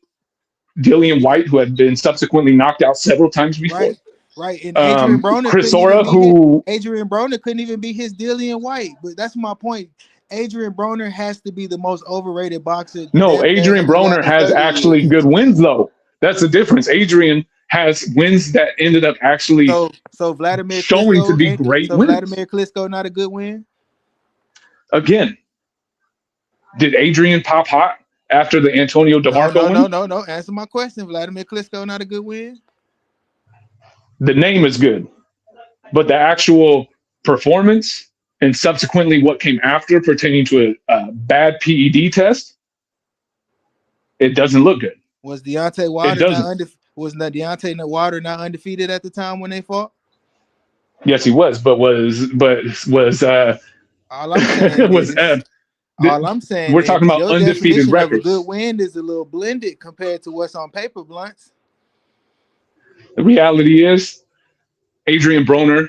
Dillian White, who had been subsequently knocked out several times before. Right, and Adrian Broner Adrian Broner couldn't even be his Dillian White. But that's my point. Adrian Broner has to be the most overrated boxer. No, Adrian Broner has actually good wins, though. That's the difference. Adrian has wins that ended up actually so Vladimir showing Klitschko, to be great wins. Vladimir Klitschko not a good win? Again, did Adrian pop hot after the Antonio DeMarco win? No. Answer my question. Vladimir Klitschko not a good win? The name is good, but the actual performance and subsequently what came after pertaining to a bad PED test, it doesn't look good. Was Deontay Wilder not undefeated at the time when they fought? Yes, he was, but was all I'm saying was all I'm saying we're talking about undefeated records. A good win is a little blended compared to what's on paper, Blunts. The reality is, Adrian Broner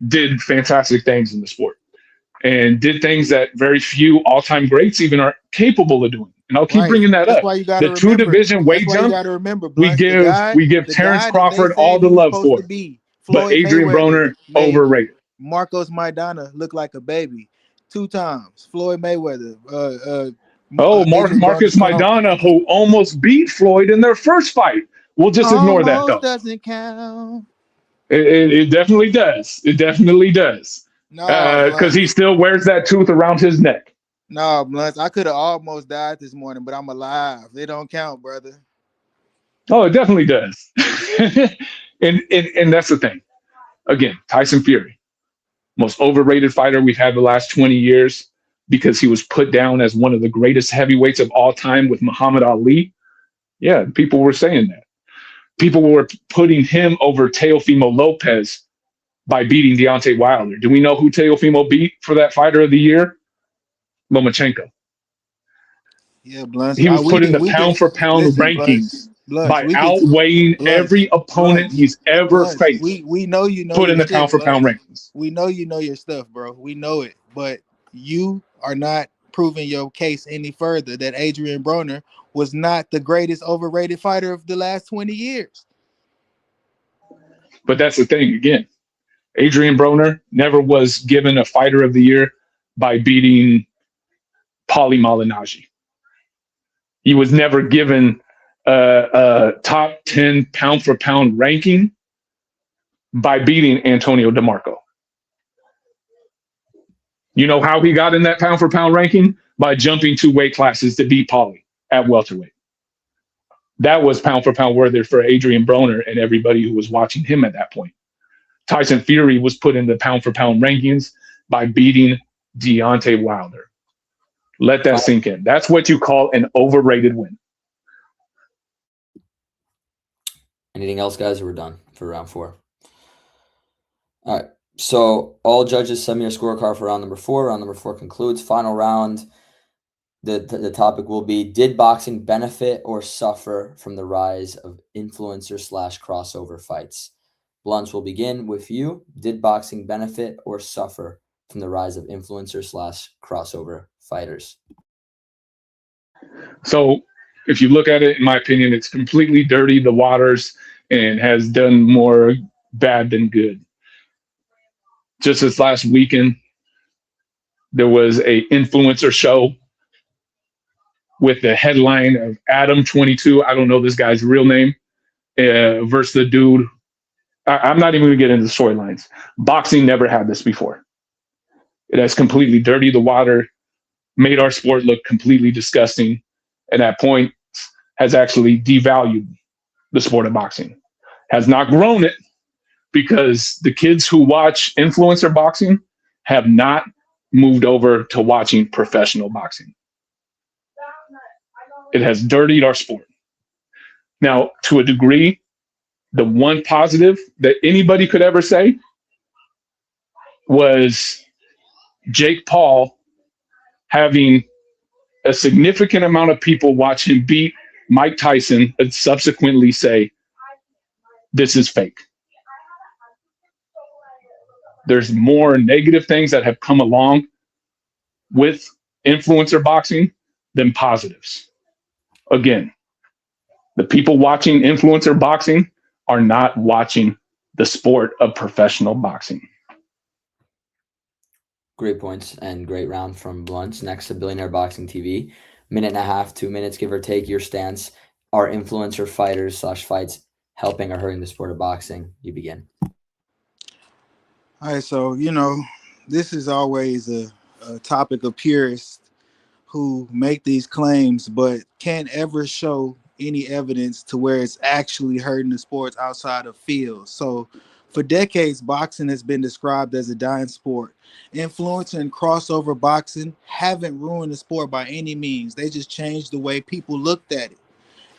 did fantastic things in the sport and did things that very few all-time greats even are capable of doing. And I'll keep bringing that up. The two-division weight jump, we give Terrence Crawford all the love for it. But Adrian Broner, overrated. Marcos Maidana looked like a baby 2 times. Floyd Mayweather. Marcus Maidana, who almost beat Floyd in their first fight. We'll just ignore that, though. Doesn't count. It definitely does. It definitely does. No, because he still wears that tooth around his neck. No, Blunt, I could have almost died this morning, but I'm alive. They don't count, brother. Oh, it definitely does. and that's the thing. Again, Tyson Fury, most overrated fighter we've had the last 20 years because he was put down as one of the greatest heavyweights of all time with Muhammad Ali. Yeah, people were saying that. People were putting him over Teofimo Lopez by beating Deontay Wilder. Do we know who Teofimo beat for that Fighter of the Year? Lomachenko. Yeah, Blunt. He was put in the pound-for-pound rankings by outweighing every opponent he's ever faced. We know you know. Put in the pound-for-pound rankings. We know you know your stuff, bro. We know it, but you are not proving your case any further that Adrian Broner was not the greatest overrated fighter of the last 20 years. But that's the thing, again. Adrian Broner never was given a Fighter of the Year by beating Paulie Malignaggi. He was never given a top 10 pound-for-pound ranking by beating Antonio DeMarco. You know how he got in that pound-for-pound ranking? By jumping 2 weight classes to beat Paulie at welterweight. That was pound-for-pound worthy for Adrian Broner and everybody who was watching him at that point. Tyson Fury was put in the pound-for-pound rankings by beating Deontay Wilder. Let that sink in. That's what you call an overrated win. Anything else, guys, or we're done? for round 4. All right. So all judges send me your scorecard for round number 4. Round number 4 concludes. Final round. The topic will be, did boxing benefit or suffer from the rise of influencer/crossover fights? Blunts, will begin with you. Did boxing benefit or suffer from the rise of influencer/crossover fighters? So if you look at it, in my opinion, it's completely dirtied the waters and has done more bad than good. Just this last weekend, there was a influencer show with the headline of Adam 22. I don't know this guy's real name, versus the dude. I'm not even going to get into the storylines. Boxing never had this before. It has completely dirtied the water, made our sport look completely disgusting, and at point has actually devalued the sport of boxing. Has not grown it, because the kids who watch influencer boxing have not moved over to watching professional boxing. It has dirtied our sport. Now, to a degree, the one positive that anybody could ever say was Jake Paul having a significant amount of people watch him beat Mike Tyson and subsequently say, this is fake. There's more negative things that have come along with influencer boxing than positives. Again, the people watching influencer boxing are not watching the sport of professional boxing. Great points and great round from Blunts. Next to Billionaire Boxing TV. Minute and a half, 2 minutes, give or take. Your stance. Are influencer fighters/fights helping or hurting the sport of boxing? You begin. All right, so this is always a topic of purists who make these claims but can't ever show any evidence to where it's actually hurting the sports outside of fields. So for decades, boxing has been described as a dying sport. Influencer and crossover boxing haven't ruined the sport by any means. They just changed the way people looked at it.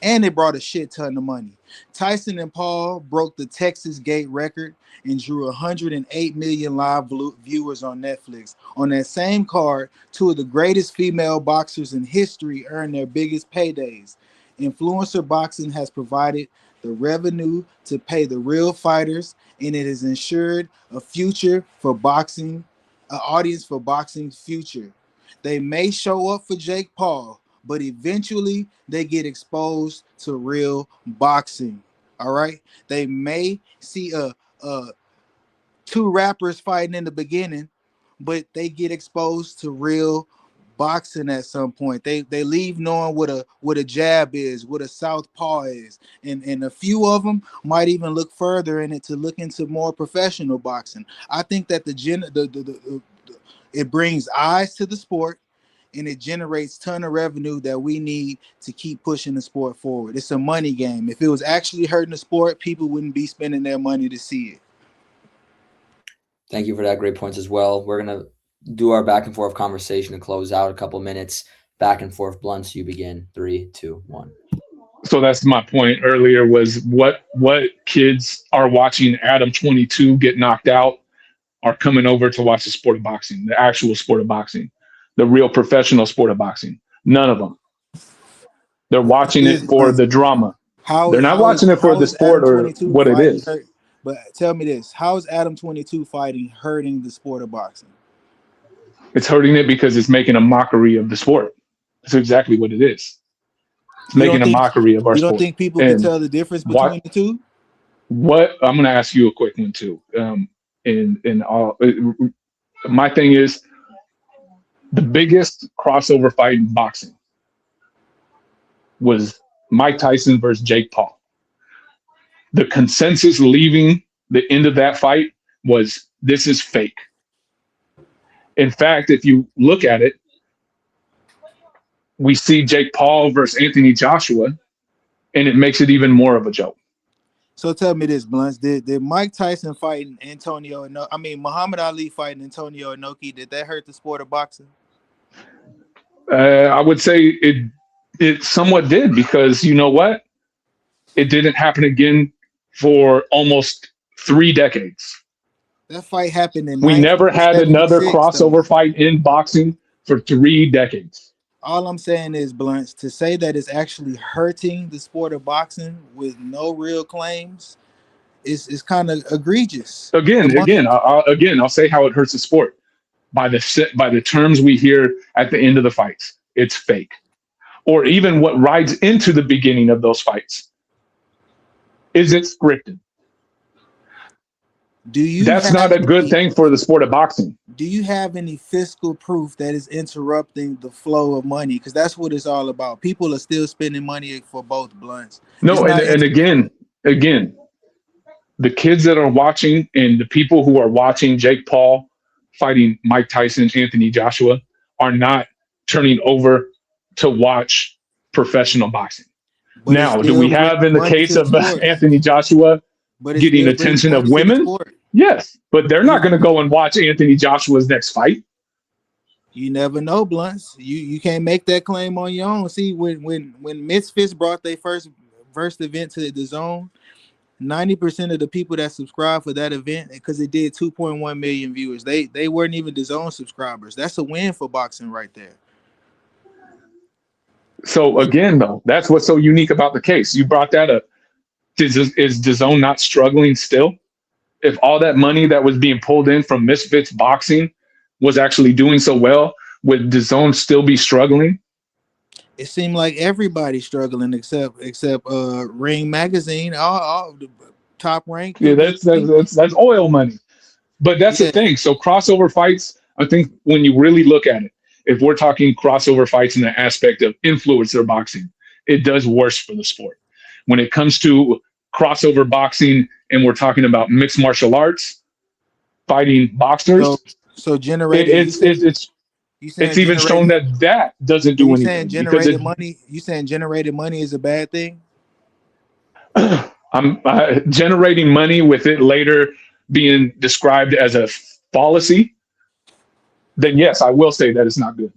And it brought a shit ton of money. Tyson and Paul broke the Texas Gate record and drew 108 million live viewers on Netflix. On that same card, 2 of the greatest female boxers in history earned their biggest paydays. Influencer boxing has provided the revenue to pay the real fighters, and it has ensured a future for boxing, an audience for boxing's future. They may show up for Jake Paul, but eventually they get exposed to real boxing. All right, they may see 2 rappers fighting in the beginning, but they get exposed to real boxing at some point. They leave knowing what a jab is, what a southpaw is, and a few of them might even look further in it to look into more professional boxing. I think that it brings eyes to the sport, and it generates a ton of revenue that we need to keep pushing the sport forward. It's a money game. If it was actually hurting the sport, people wouldn't be spending their money to see it. Thank you for that. Great points as well. We're going to do our back and forth conversation and close out a couple minutes. Back and forth. Blunts, you begin. 3, 2, 1. So that's my point earlier, was what kids are watching Adam 22 get knocked out are coming over to watch the sport of boxing, the actual sport of boxing, the real professional sport of boxing. None of them. They're watching it for the drama. They're not watching it for the sport or what it is. But tell me this, how is Adam 22 fighting hurting the sport of boxing? It's hurting it because it's making a mockery of the sport. That's exactly what it is. It's making a mockery of our sport. You don't think people can tell the difference between the two? What I'm going to ask you a quick one too. My thing is, the biggest crossover fight in boxing was Mike Tyson versus Jake Paul. The consensus leaving the end of that fight was, this is fake. In fact, if you look at it, we see Jake Paul versus Anthony Joshua, and it makes it even more of a joke. So tell me this, Blunts. Did Mike Tyson fighting Muhammad Ali fighting Antonio Inoki, did that hurt the sport of boxing? I would say it somewhat did, because you know what? It didn't happen again for almost 3 decades. That fight happened in We never had another 1976, crossover though. fight in boxing for 3 decades. All I'm saying is, Blunts, to say that it's actually hurting the sport of boxing with no real claims is kind of egregious. I'll say how it hurts the sport by the terms we hear at the end of the fights. It's fake, or even what rides into the beginning of those fights. Is it scripted? That's not a good thing for the sport of boxing. Do you have any fiscal proof that is interrupting the flow of money? Because that's what it's all about. People are still spending money for both, Blunts. No, and again, the kids that are watching and the people who are watching Jake Paul fighting Mike Tyson, Anthony Joshua, are not turning over to watch professional boxing. But now, do we have in the case of Anthony Joshua getting attention of women? Yes, but they're not going to go and watch Anthony Joshua's next fight. You never know, Blunts. You can't make that claim on your own. See, when Misfits brought their first event to the Zone, 90% of the people that subscribed for that event, because it did 2.1 million viewers, they weren't even the Zone subscribers. That's a win for boxing right there. So again, though, that's what's so unique about the case. You brought that up. Is DAZN not struggling still? If all that money that was being pulled in from Misfits Boxing was actually doing so well, would DAZN still be struggling? It seemed like everybody's struggling except Ring Magazine, all the top ranked. Yeah, that's oil money. But that's the thing. So crossover fights, I think when you really look at it, if we're talking crossover fights in the aspect of influencer boxing, it does worse for the sport. When it comes to crossover boxing and we're talking about mixed martial arts, fighting boxers, so generating it's even shown that doesn't do anything. Saying generated money? You saying generated money is a bad thing? I'm generating money with it later being described as a fallacy. Then yes, I will say that it's not good.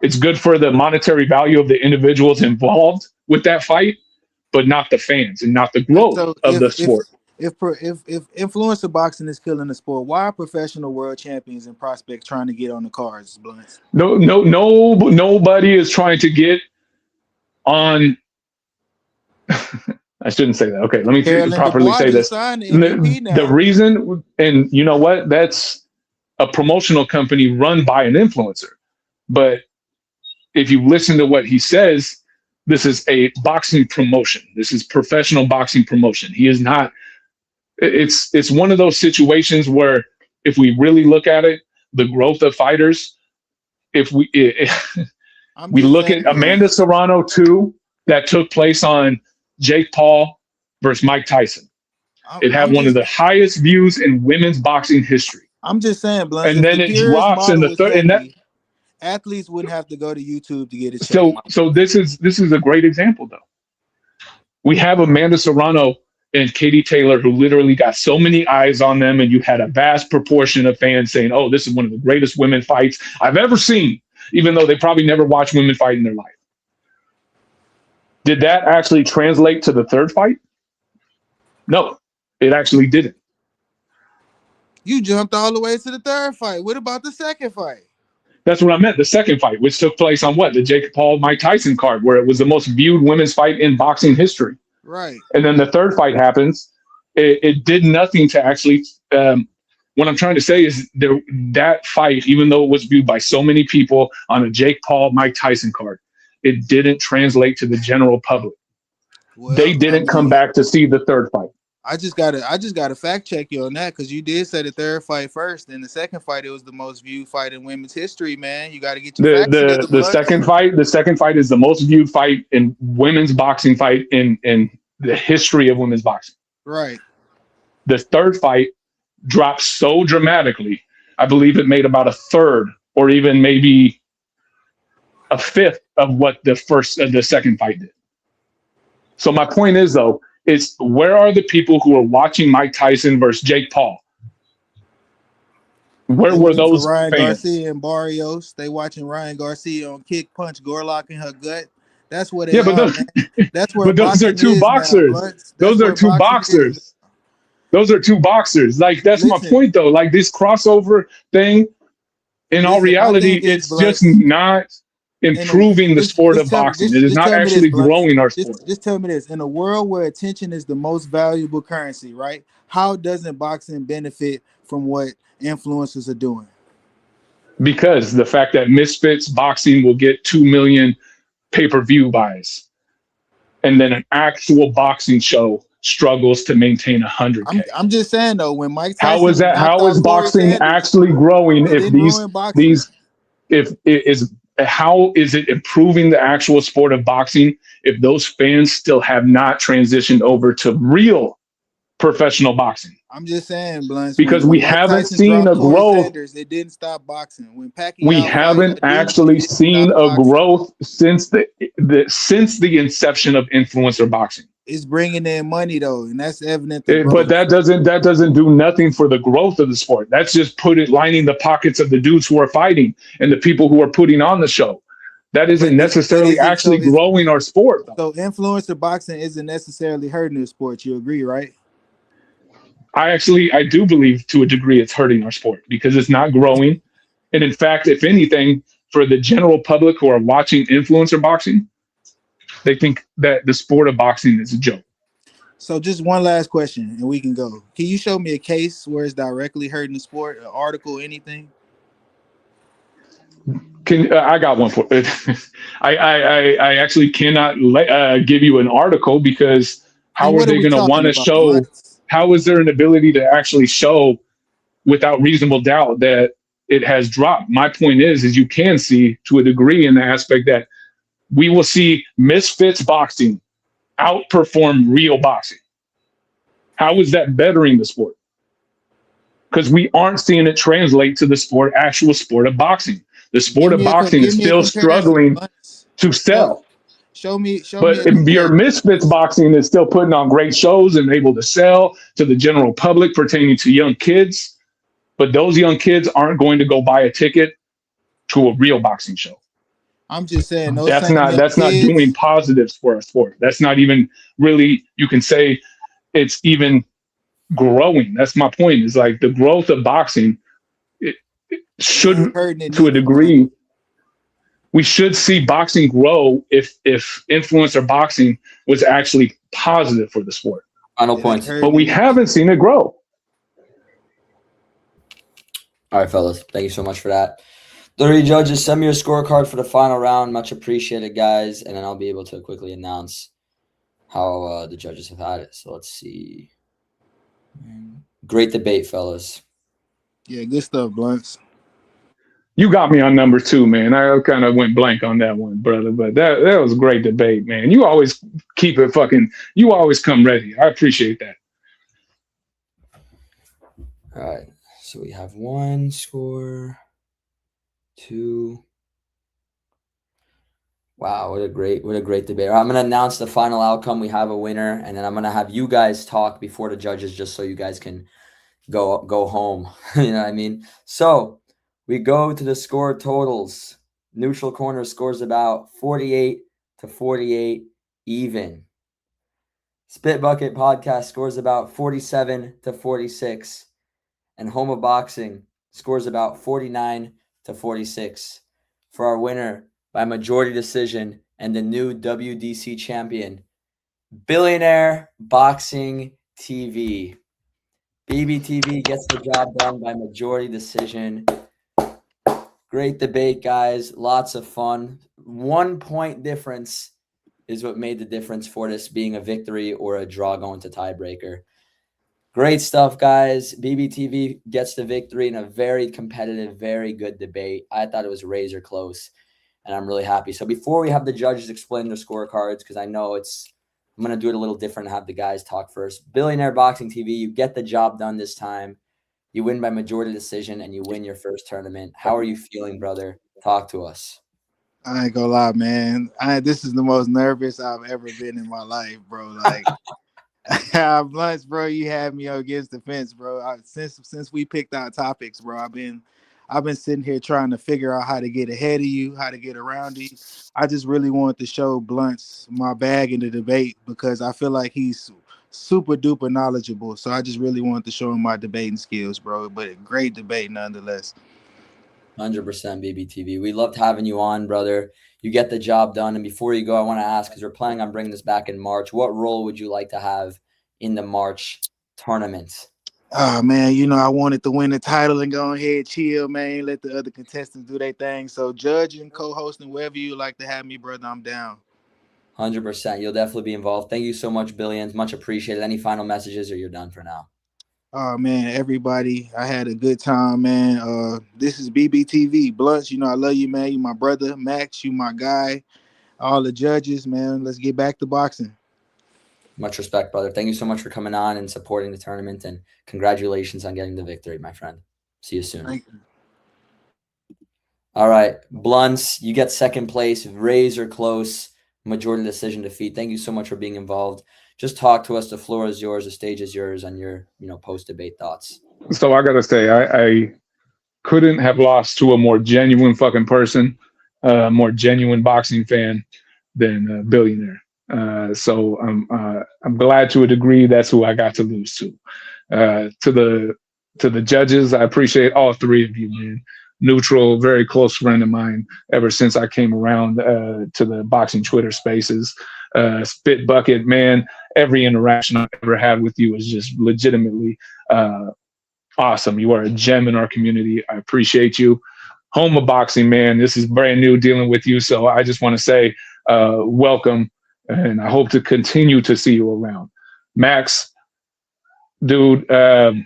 It's good for the monetary value of the individuals involved with that fight, but not the fans and not the growth of the sport. If influencer boxing is killing the sport, why are professional world champions and prospects trying to get on the cards, Blunts? No, nobody is trying to get on. I shouldn't say that. Okay, let me properly say this. The reason, and you know what? That's a promotional company run by an influencer. But if you listen to what he says, this is a boxing promotion. This is professional boxing promotion. He is not. It's one of those situations where if we really look at it, the growth of fighters, if we look at Amanda Serrano 2 that took place on Jake Paul versus Mike Tyson. It had one of the highest views in women's boxing history. I'm just saying, Blunt. And then it drops in the third, and that athletes wouldn't have to go to YouTube to get it. So this is a great example, though. We have Amanda Serrano and Katie Taylor, who literally got so many eyes on them, and you had a vast proportion of fans saying, "Oh, this is one of the greatest women fights I've ever seen," even though they probably never watched women fight in their life. Did that actually translate to the third fight? No, it actually didn't. You jumped all the way to the third fight. What about the second fight? That's what I meant. The second fight, which took place on what? The Jake Paul, Mike Tyson card, where it was the most viewed women's fight in boxing history. Right. And then the third fight happens. It did nothing to actually. What I'm trying to say is that fight, even though it was viewed by so many people on a Jake Paul, Mike Tyson card, it didn't translate to the general public. Well, they didn't come back to see the third fight. I just gotta fact check you on that, because you did say the third fight first. In the second fight, it was the most viewed fight in women's history. Man, you got to get your facts together. The second fight is the most viewed fight in women's boxing fight in the history of women's boxing. Right. The third fight dropped so dramatically. I believe it made about a third, or even maybe a fifth of what the second fight did. So my point is, though, is where are the people who are watching Mike Tyson versus Jake Paul? Where were those Ryan fans? Garcia and Barrios? They watching Ryan Garcia on kick, punch, Gorlock in her gut. That's where they Yeah, but are, those, man. That's where but those are boxing two is now, boxers. Blunts. That's Those are where two boxing is. boxers. Those are two boxers. Like that's my Listen, point though. Like this crossover thing, in all listen. My reality, thing is, it's just Blunts. not In a, improving the sport of boxing. It is just not tell me this, actually Blunts. growing our sport. Just tell me this. In a world where attention is the most valuable currency, right? How doesn't boxing benefit from what influencers are doing? Because the fact that Misfits Boxing will get 2 million pay-per-view buys, and then an actual boxing show struggles to maintain 100K. I'm just saying though, when Mike How is Tyson that? knocked How is out Corey boxing Sanders, actually growing it if didn't ruin boxing. these if it is how is it improving the actual sport of boxing if those fans still have not transitioned over to real professional boxing? I'm just saying, Blunts, Because we when Mike haven't Tyson seen dropped a Corey growth. Sanders, it didn't stop boxing. When We Pacquiao fight haven't Hadid, actually it didn't seen stop a boxing. growth since the inception of influencer boxing. It's bringing in money though, and that's evident. But that doesn't do nothing for the growth of the sport. That's just lining the pockets of the dudes who are fighting and the people who are putting on the show. That isn't necessarily actually growing our sport. So influencer boxing isn't necessarily hurting the sport. You agree, right? I do believe to a degree it's hurting our sport because it's not growing. And in fact, if anything, for the general public who are watching influencer boxing, they think that the sport of boxing is a joke. So just one last question and we can go. Can you show me a case where it's directly hurting the sport, an article, anything? I got one for it. I actually cannot give you an article because how are they going to want to show? Blunts? How is there an ability to actually show without reasonable doubt that it has dropped? My point is you can see to a degree in the aspect that we will see misfits boxing outperform real boxing. How is that bettering the sport? Because we aren't seeing it translate to the actual sport of boxing. The sport of boxing is still struggling to sell. Show me. But your misfits boxing is still putting on great shows and able to sell to the general public pertaining to young kids. But those young kids aren't going to go buy a ticket to a real boxing show. I'm just saying that's not doing positives for our sport. That's not even really, you can say it's even growing. That's my point. Is like the growth of boxing, it should to a degree. We should see boxing grow if influencer boxing was actually positive for the sport. Final points. But we haven't seen it grow. All right, fellas. Thank you so much for that. The three judges, send me your scorecard for the final round. Much appreciated, guys. And then I'll be able to quickly announce how the judges have had it. So let's see. Great debate, fellas. Yeah, good stuff, Blunts. You got me on number 2, man. I kind of went blank on that one, brother. But that was a great debate, man. You always keep it you always come ready. I appreciate that. All right. So we have 1 score, 2. Wow, what a great debate. I'm going to announce the final outcome. We have a winner, and then I'm going to have you guys talk before the judges just so you guys can go home. You know what I mean? So we go to the score totals. Neutral corner scores about 48-48 even. Spit Bucket Podcast scores about 47-46. And Home of Boxing scores about 49-46 for our winner by majority decision and the new WDC champion, Billionaire Boxing TV. BBTV gets the job done by majority decision. Great debate, guys. Lots of fun. 1 point difference is what made the difference for this being a victory or a draw going to tiebreaker. Great stuff, guys. BBTV gets the victory in a very competitive, very good debate. I thought it was razor close, and I'm really happy. So before we have the judges explain their scorecards, because I know I'm going to do it a little different and have the guys talk first. Billionaire Boxing TV, you get the job done this time. You win by majority decision, and you win your first tournament. How are you feeling, brother? Talk to us. I ain't gonna lie, man. This is the most nervous I've ever been in my life, bro. Like, Blunts, bro, you had me against the fence, bro. Since we picked our topics, bro, I've been I've been sitting here trying to figure out how to get ahead of you, how to get around you. I just really wanted to show Blunts my bag in the debate because I feel like he's super duper knowledgeable. So I just really wanted to show him my debating skills, bro. But a great debate nonetheless. 100% BBTV. We loved having you on, brother. You get the job done. And before you go, I want to ask, because we're planning on bringing this back in March, what role would you like to have in the March tournament? Oh man, you know I wanted to win the title and go ahead, chill, man. Let the other contestants do their thing. So judging, co-hosting, wherever you like to have me, brother, I'm down. 100%. You'll definitely be involved. Thank you so much, Billions. Much appreciated. Any final messages, or you're done for now? Oh man, everybody, I had a good time, man. This is BBTV Blunts. You know I love you, man. You my brother, Max. You my guy. All the judges, man. Let's get back to boxing. Much respect, brother. Thank you so much for coming on and supporting the tournament, and congratulations on getting the victory, my friend. See you soon. Thank you. All right, Blunts, you get second place, razor close, majority decision defeat. Thank you so much for being involved. Just talk to us. The floor is yours. The stage is yours on your, post-debate thoughts. So I gotta say, I couldn't have lost to a more genuine fucking person, more genuine boxing fan than Billionaire. So I'm glad to a degree that's who I got to lose to. To the judges, I appreciate all three of you, man. Neutral, very close friend of mine ever since I came around to the boxing Twitter spaces. Spit Bucket, man, every interaction I've ever had with you is just legitimately awesome. You are a gem in our community. I appreciate you. Home of boxing, man. This is brand new dealing with you. So I just want to say welcome, and I hope to continue to see you around. Max, dude, brother,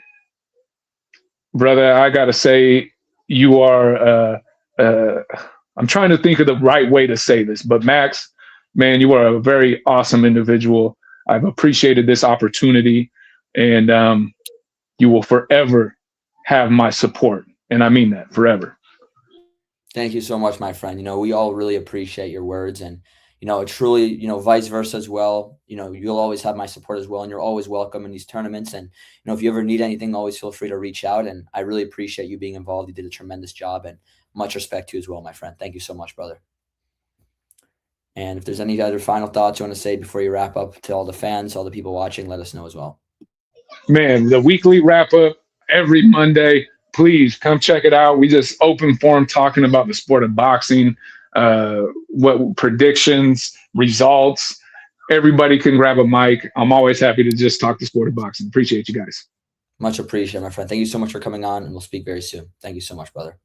I got to say, you are, I'm trying to think of the right way to say this, but Max, man, you are a very awesome individual. I've appreciated this opportunity, and you will forever have my support. And I mean that, forever. Thank you so much, my friend. We all really appreciate your words, and, truly, vice versa as well. You'll always have my support as well, and you're always welcome in these tournaments. And, if you ever need anything, always feel free to reach out. And I really appreciate you being involved. You did a tremendous job, and much respect to you as well, my friend. Thank you so much, brother. And if there's any other final thoughts you want to say before you wrap up to all the fans, all the people watching, let us know as well. Man, the weekly wrap up every Monday. Please come check it out. We just open forum talking about the sport of boxing, what predictions, results. Everybody can grab a mic. I'm always happy to just talk the sport of boxing. Appreciate you guys. Much appreciated, my friend. Thank you so much for coming on, and we'll speak very soon. Thank you so much, brother.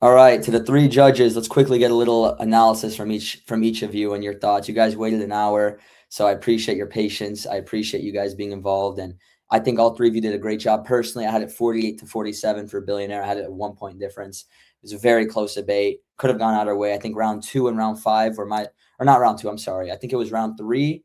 All right, to the three judges, let's quickly get a little analysis from each of you and your thoughts. You guys waited an hour, so I appreciate your patience. I appreciate you guys being involved, and I think all three of you did a great job. Personally, I had it 48-47 for Billionaire. I had it a 1 point difference. It was a very close debate. Could have gone either way. I think round 2 and round 5 were not round 2, I'm sorry. I think it was round 3.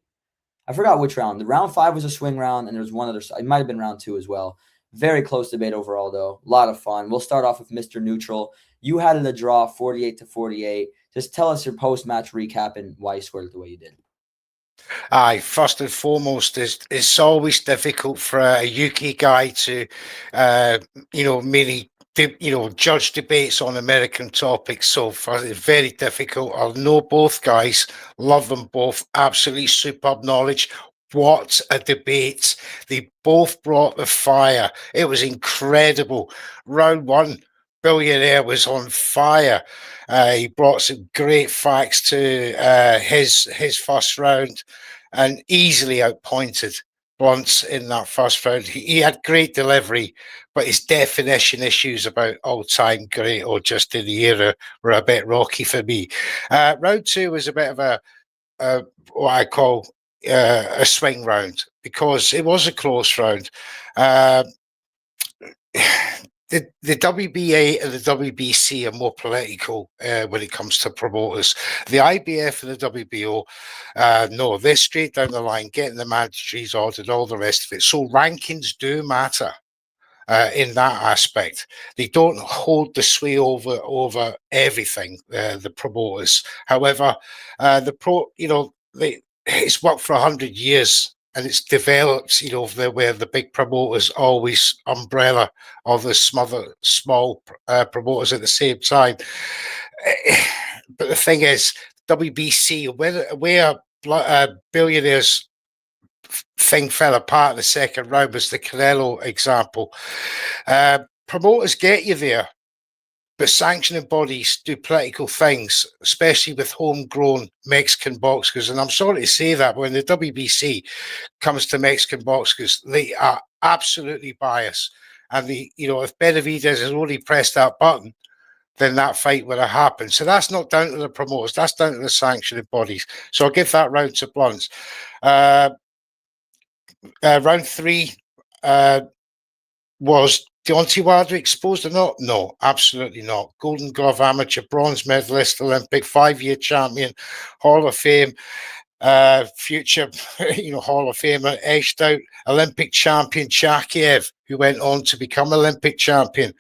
I forgot which round. The round 5 was a swing round, and there was one other. It might have been round 2 as well. Very close debate overall, though. A lot of fun. We'll start off with Mr. Neutral. You had it a draw, 48-48. Just tell us your post-match recap and why you scored it the way you did. Aye, first and foremost, it's always difficult for a UK guy to, judge debates on American topics. So it's very difficult. I know both guys, love them both, absolutely superb knowledge. What a debate. They both brought the fire. It was incredible. Round 1, Billionaire was on fire. He brought some great facts to his first round and easily outpointed Blunts in that first round. He had great delivery, but his definition issues about all-time great or just in the era were a bit rocky for me. Round 2 was a bit of what I call a swing round because it was a close round. The WBA and the WBC are more political when it comes to promoters. The IBF and the WBO, no, they're straight down the line, getting the mandatories ordered, all the rest of it. So rankings do matter in that aspect. They don't hold the sway over everything, the promoters. However, it's worked for 100 years. and it's developed, where the big promoters always umbrella all the small promoters at the same time. But the thing is, WBC, where Billionaires thing fell apart in the second round was the Canelo example. Promoters get you there, but sanctioning bodies do political things, especially with homegrown Mexican boxers. And I'm sorry to say that, when the WBC comes to Mexican boxers, they are absolutely biased. And if Benavidez has only pressed that button, then that fight would have happened. So that's not down to the promoters, that's down to the sanctioning bodies. So I'll give that round to Blunts. Round 3 was Deontay Wilder exposed or not? No, absolutely not. Golden Glove amateur, bronze medalist, Olympic, 5-year champion, Hall of Fame, future, Hall of Famer, edged out Olympic champion Chakiev, who went on to become Olympic champion.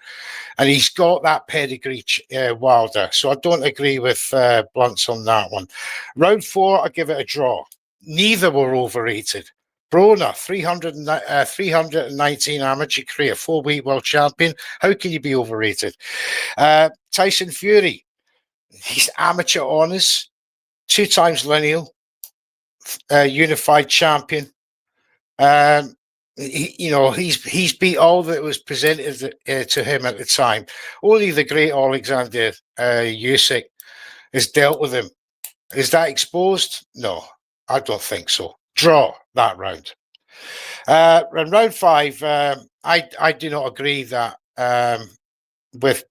And he's got that pedigree, Wilder. So I don't agree with Blunts on that one. Round 4, I give it a draw. Neither were overrated. Broner, 319 amateur career, 4-weight world champion. How can you be overrated? Tyson Fury, he's amateur honours, 2 times lineal, unified champion. He's beat all that was presented to him at the time. Only the great Alexander Usyk has dealt with him. Is that exposed? No, I don't think so. Draw that round. And round 5, I do not agree that with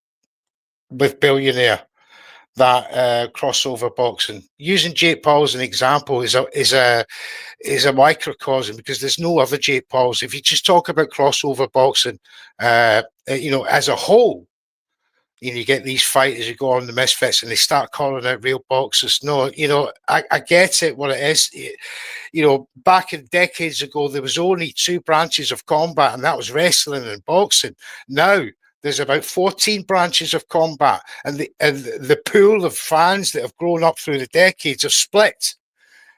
Billionaire, that crossover boxing. Using Jake Paul as an example is a microcosm, because there's no other Jake Pauls. If you just talk about crossover boxing, as a whole, you get these fighters who go on the Misfits and they start calling out real boxers. No, I get it, what it is. Back in decades ago, there was only 2 branches of combat, and that was wrestling and boxing. Now there's about 14 branches of combat, and the pool of fans that have grown up through the decades have split.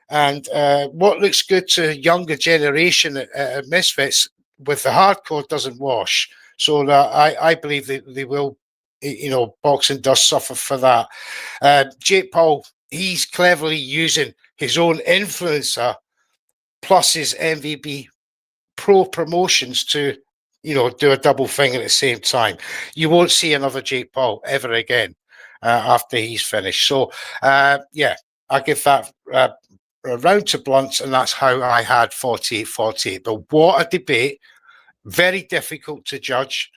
And what looks good to a younger generation at Misfits with the hardcore doesn't wash. So I believe that they will. Boxing does suffer for that. Jake Paul, he's cleverly using his own influencer plus his MVB pro promotions to, do a double thing at the same time. You won't see another Jake Paul ever again after he's finished. So, I give that a round to Blunts, and that's how I had 48-48. But what a debate. Very difficult to judge.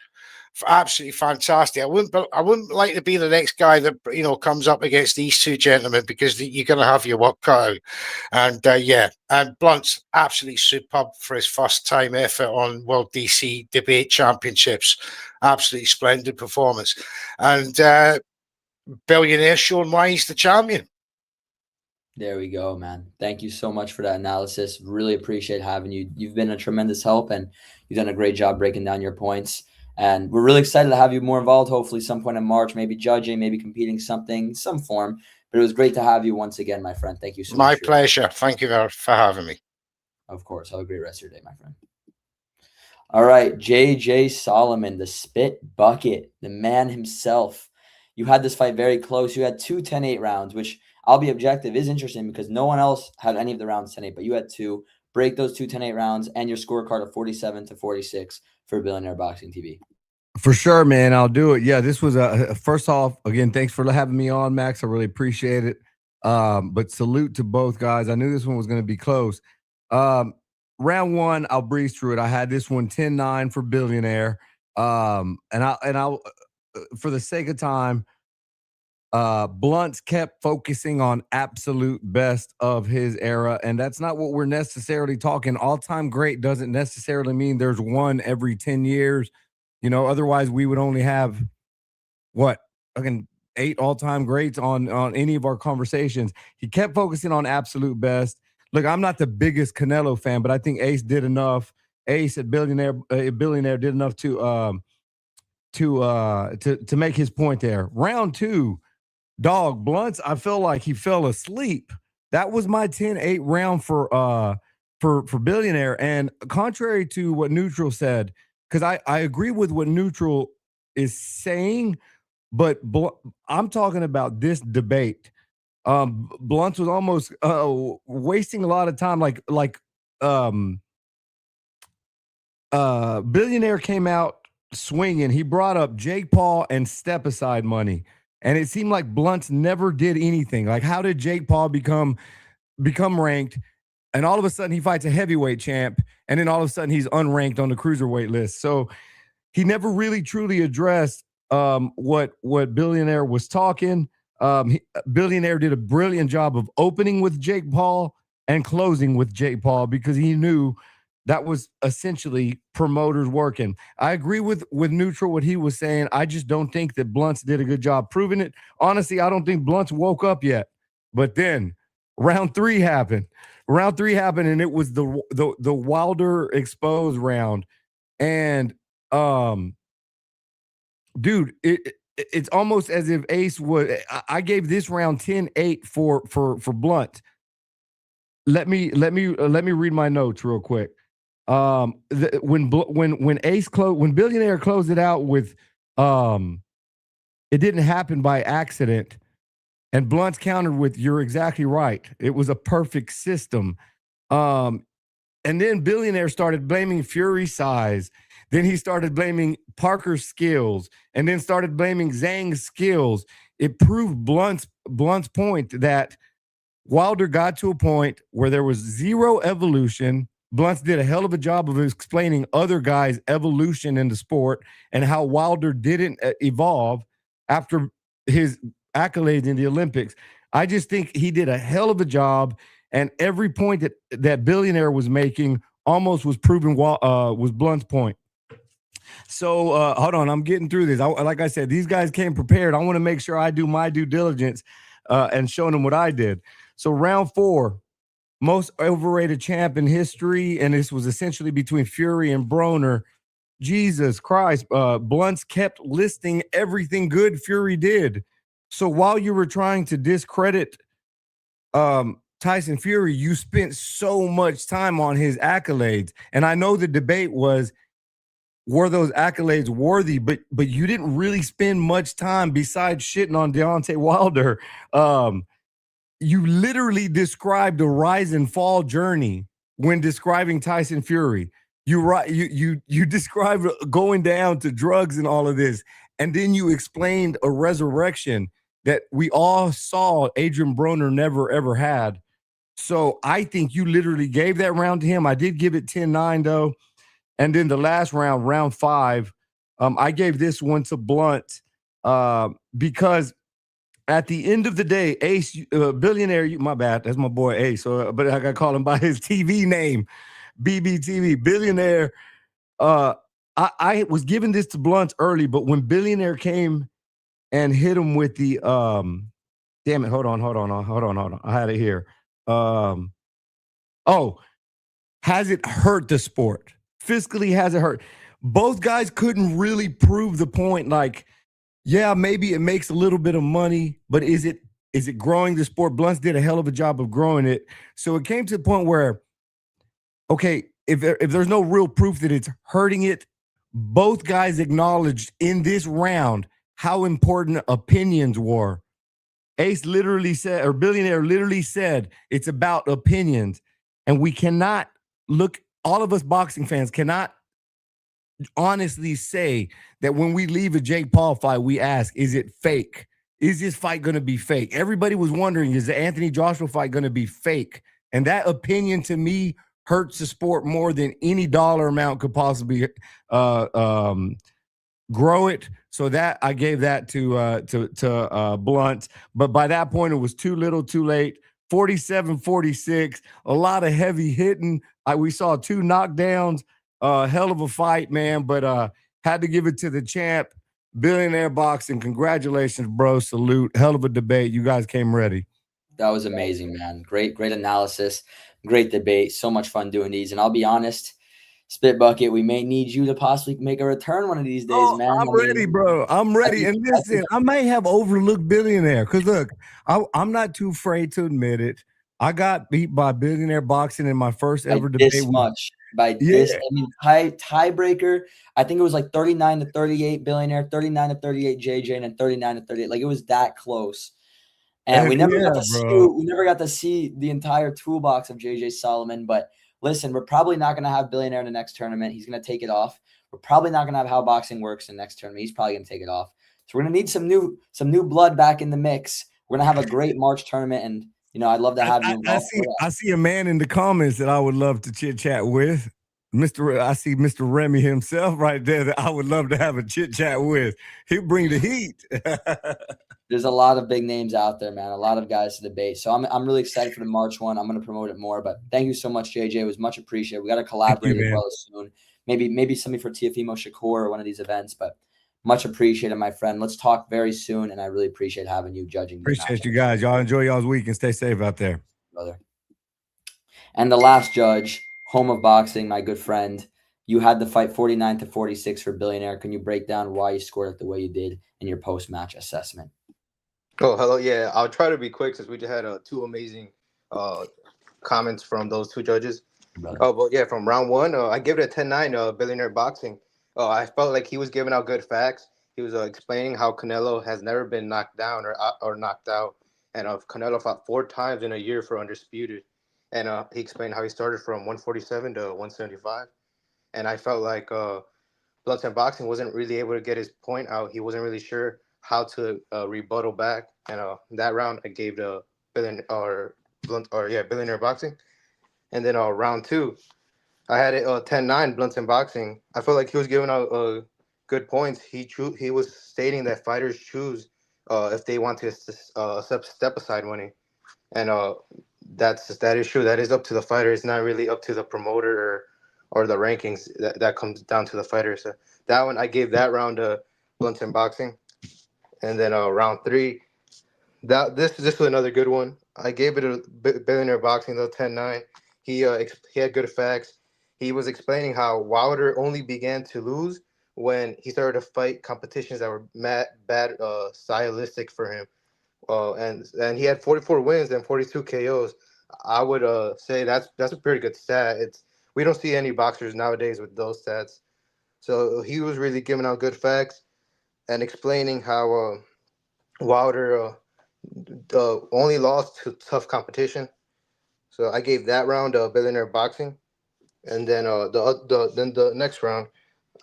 Absolutely fantastic. I wouldn't like to be the next guy that comes up against these 2 gentlemen, because you're going to have your work cut out. And Blunt's absolutely superb for his first time effort on World DC Debate Championships. Absolutely splendid performance. And Billionaire showing why he's the champion. There we go, man. Thank you so much for that analysis. Really appreciate having you. You've been a tremendous help, and you've done a great job breaking down your points. And we're really excited to have you more involved, hopefully some point in March, maybe judging, maybe competing some form. But it was great to have you once again, my friend. Thank you so much. My pleasure. Thank you for having me. Of course. Have a great rest of your day, my friend. All right, JJ Solomon, the spit bucket, the man himself. You had this fight very close. You had 2 10-8 rounds, which, I'll be objective, is interesting because no one else had any of the rounds 10-8, but you had 2. Break those 2 10-8 rounds and your scorecard of 47-46 for Billionaire Boxing TV. For sure, man. I'll do it. Yeah, this was first off, again, thanks for having me on, Max. I really appreciate it. But salute to both guys. I knew this one was going to be close. Round 1, I'll breeze through it. I had this one 10-9 for Billionaire. And I'll for the sake of time, Blunts kept focusing on absolute best of his era, and that's not what we're necessarily talking. All-time great doesn't necessarily mean there's one every 10 years. Otherwise we would only have 8 all-time greats on any of our conversations. He kept focusing on absolute best. Look, I'm not the biggest Canelo fan, but I think Ace did enough. Ace at Billionaire did enough to make his point there. Round 2, dog, Blunts, I feel like he fell asleep. That was my 10-8 round for for Billionaire. And contrary to what Neutral said, because I agree with what Neutral is saying, but I'm talking about this debate. Blunt was almost wasting a lot of time. Billionaire came out swinging. He brought up Jake Paul and step aside money, and it seemed like Blunt never did anything. Like, how did Jake Paul become ranked? And all of a sudden he fights a heavyweight champ, and then all of a sudden he's unranked on the cruiserweight list. So he never really truly addressed what Billionaire was talking. Billionaire did a brilliant job of opening with Jake Paul and closing with Jake Paul because he knew that was essentially promoters working. I agree with Neutral what he was saying. I just don't think that Blunt's did a good job proving it. Honestly, I don't think Blunt's woke up yet. But then round three happened. And it was the Wilder exposed round. And dude, it's almost as if Ace would. I gave this round 10-8 for Blunt. Let me read my notes real quick. When Billionaire closed it out with it didn't happen by accident, and Blunt's countered with, "You're exactly right. It was a perfect system." And then Billionaire started blaming Fury's size. Then he started blaming Parker's skills, and then started blaming Zhang's skills. It proved Blunt's point that Wilder got to a point where there was zero evolution. Blunt did a hell of a job of explaining other guys' evolution in the sport and how Wilder didn't evolve after his accolades in the Olympics. I just think he did a hell of a job, and every point that Billionaire was making almost was proven was Blunt's point. So hold on, I'm getting through this. Like I said, these guys came prepared. I want to make sure I do my due diligence and show them what I did. So round 4, most overrated champ in history, and this was essentially between Fury and Broner. Jesus Christ, Blunt's kept listing everything good Fury did. So while you were trying to discredit Tyson Fury, you spent so much time on his accolades. And I know the debate was, were those accolades worthy? But you didn't really spend much time besides shitting on Deontay Wilder. You literally described a rise and fall journey when describing Tyson Fury. You described going down to drugs and all of this, and then you explained a resurrection that we all saw Adrian Broner never ever had. So I think you literally gave that round to him. I did give it 10-9 though, and then the last round, round 5, I gave this one to Blunt because at the end of the day, Ace, Billionaire, my bad, that's my boy Ace. So, but I got to call him by his TV name, BBTV, Billionaire. I was giving this to Blunt early, but when Billionaire came and hit him with the, damn it, hold on. I had it here. Has it hurt the sport? Fiscally, has it hurt? Both guys couldn't really prove the point. Like, yeah, maybe it makes a little bit of money, but is it growing the sport? Blunt did a hell of a job of growing it. So it came to the point where, okay, if there's no real proof that it's hurting it, both guys acknowledged in this round how important opinions were. Ace literally said, or Billionaire literally said, it's about opinions. And we cannot look, all of us boxing fans cannot honestly say that when we leave a Jake Paul fight, we ask, is it fake? Is this fight going to be fake? Everybody was wondering, is the Anthony Joshua fight going to be fake? And that opinion to me hurts the sport more than any dollar amount could possibly grow it. So that I gave that to Blunt. But by that point, it was too little, too late. 47-46, a lot of heavy hitting. We saw 2 knockdowns. Hell of a fight, man. But had to give it to the champ, Billionaire Boxing. Congratulations, bro. Salute. Hell of a debate. You guys came ready. That was amazing, man. Great analysis. Great debate. So much fun doing these. And I'll be honest, Spit Bucket, we may need you to possibly make a return one of these days, man. I'm ready, bro. I'm ready. And listen, I may have overlooked Billionaire because look, I'm not too afraid to admit it. I got beat by Billionaire Boxing in my first By ever this debate. much. By Yeah. this, I mean, tiebreaker. I think it was like 39-38 Billionaire, 39-38 JJ, and then 39-38. Like it was that close. And Heck we never got yeah, to see bro. we never got to see the entire toolbox of JJ Solomon. But listen, we're probably not going to have Billionaire in the next tournament. He's going to take it off. We're probably not going to have how boxing works in the next tournament. He's probably going to take it off. So we're going to need some new blood back in the mix. We're going to have a great March tournament, and I'd love to have you involved. I see a man in the comments that I would love to chit chat with. I see Mr. Remy himself right there that I would love to have a chit chat with. He'll bring the heat. There's a lot of big names out there, man. A lot of guys to debate. So I'm really excited for the March one. I'm going to promote it more. But thank you so much, JJ. It was much appreciated. We got to collaborate as well soon. Maybe something for Tiafimo Shakur or one of these events. But much appreciated, my friend. Let's talk very soon. And I really appreciate having you judging. Appreciate you guys. Y'all enjoy y'all's week and stay safe out there, brother. And the last judge, home of boxing, my good friend. You had the fight 49-46 for Billionaire. Can you break down why you scored it the way you did in your post-match assessment? Oh, hello. Yeah, I'll try to be quick since we just had two amazing comments from those two judges. Oh, but yeah, from round one, I give it a 10-9, Billionaire Boxing. I felt like he was giving out good facts. He was explaining how Canelo has never been knocked down or knocked out. And Canelo fought 4 times in a year for Undisputed. And he explained how he started from 147 to 175. And I felt like Bloods and Boxing wasn't really able to get his point out. He wasn't really sure how to rebuttal back. And that round, I gave the Billionaire Boxing. And then round 2, I had it 10-9 Blunts and Boxing. I felt like he was giving out good points. He was stating that fighters choose if they want to step aside winning. And that is true. That is up to the fighter. It's not really up to the promoter or the rankings. That comes down to the fighter. So that one, I gave that round to Blunts and Boxing. And then round 3, this was another good one. I gave it a Billionaire Boxing, though, 10-9. He had good facts. He was explaining how Wilder only began to lose when he started to fight competitions that were bad stylistic for him. And he had 44 wins and 42 KOs. I would say that's a pretty good stat. We don't see any boxers nowadays with those stats. So he was really giving out good facts and explaining how Wilder only lost to tough competition. So I gave that round Billionaire Boxing. And then the next round,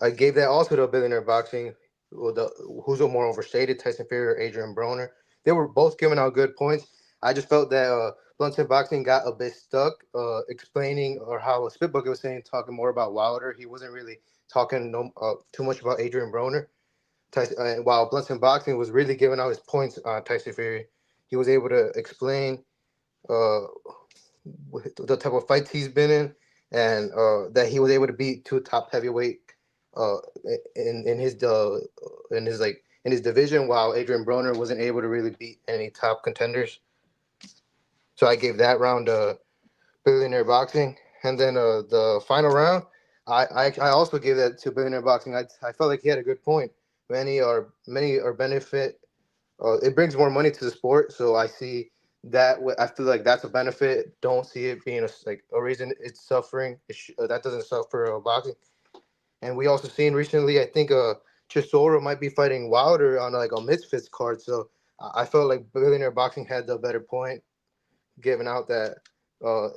I gave that also to Billionaire Boxing. Who's a more overstated, Tyson Fury or Adrian Broner. They were both giving out good points. I just felt that Blunts and Boxing got a bit stuck explaining, or how Spitbucket was saying, talking more about Wilder. He wasn't really talking too much about Adrian Broner. While Blunts and Boxing was really giving out his points on Tyson Fury. He was able to explain the type of fights he's been in, and that he was able to beat 2 top heavyweight in his division, while Adrian Broner wasn't able to really beat any top contenders. So I gave that round Billionaire Boxing. And then the final round, I also gave that to Billionaire Boxing. I felt like he had a good point. Many are benefit. It brings more money to the sport, so I see that. I feel like that's a benefit. Don't see it being a reason it's suffering. That doesn't suffer boxing. And we also seen recently, I think Chisora might be fighting Wilder on a Misfits card. So I felt like Billionaire Boxing had the better point, giving out that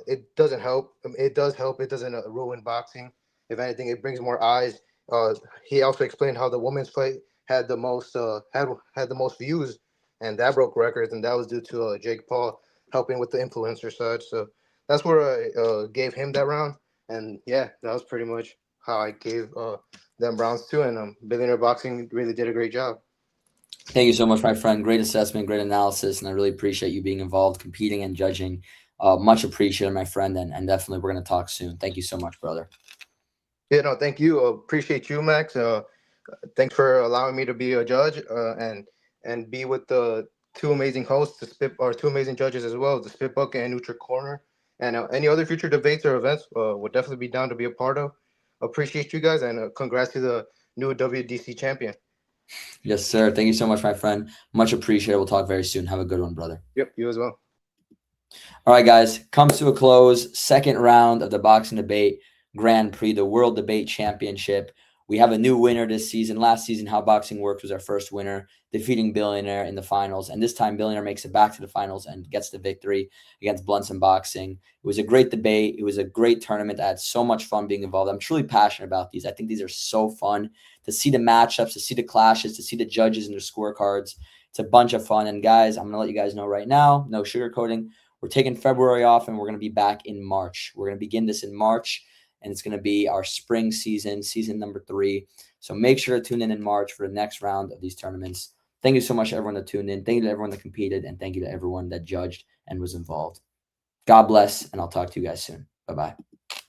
it doesn't help. It does help. It doesn't ruin boxing. If anything, it brings more eyes. He also explained how the women's fight had the most had the most views, and that broke records, and that was due to Jake Paul helping with the influencer side. So that's where I gave him that round. And yeah, that was pretty much how I gave them rounds too. And Billionaire Boxing really did a great job. Thank you so much, my friend. Great assessment, great analysis, and I really appreciate you being involved, competing, and judging. Much appreciated, my friend, and definitely we're going to talk soon. Thank you so much, brother. Yeah, no, thank you. Appreciate you, Max. Thanks for allowing me to be a judge and be with the 2 amazing hosts, or 2 amazing judges as well, the Spit Bucket and Nutra Corner. And any other future debates or events, would definitely be down to be a part of. Appreciate you guys, and congrats to the new WDC champion. Yes, sir. Thank you so much, my friend. Much appreciated. We'll talk very soon. Have a good one, brother. Yep, you as well. All right, guys, comes to a close. Second round of the Boxing Debate Grand Prix, the World Debate Championship. We have a new winner this season. Last season, How Boxing Works was our first winner, defeating Billionaire in the finals. And this time, Billionaire makes it back to the finals and gets the victory against Blunts and Boxing. It was a great debate. It was a great tournament. I had so much fun being involved. I'm truly passionate about these. I think these are so fun to see the matchups, to see the clashes, to see the judges and their scorecards. It's a bunch of fun. And guys, I'm going to let you guys know right now, no sugarcoating. We're taking February off and we're going to be back in March. We're going to begin this in March and it's going to be our spring season, season number 3. So make sure to tune in March for the next round of these tournaments. Thank you so much to everyone that tuned in. Thank you to everyone that competed and thank you to everyone that judged and was involved. God bless, and I'll talk to you guys soon. Bye-bye.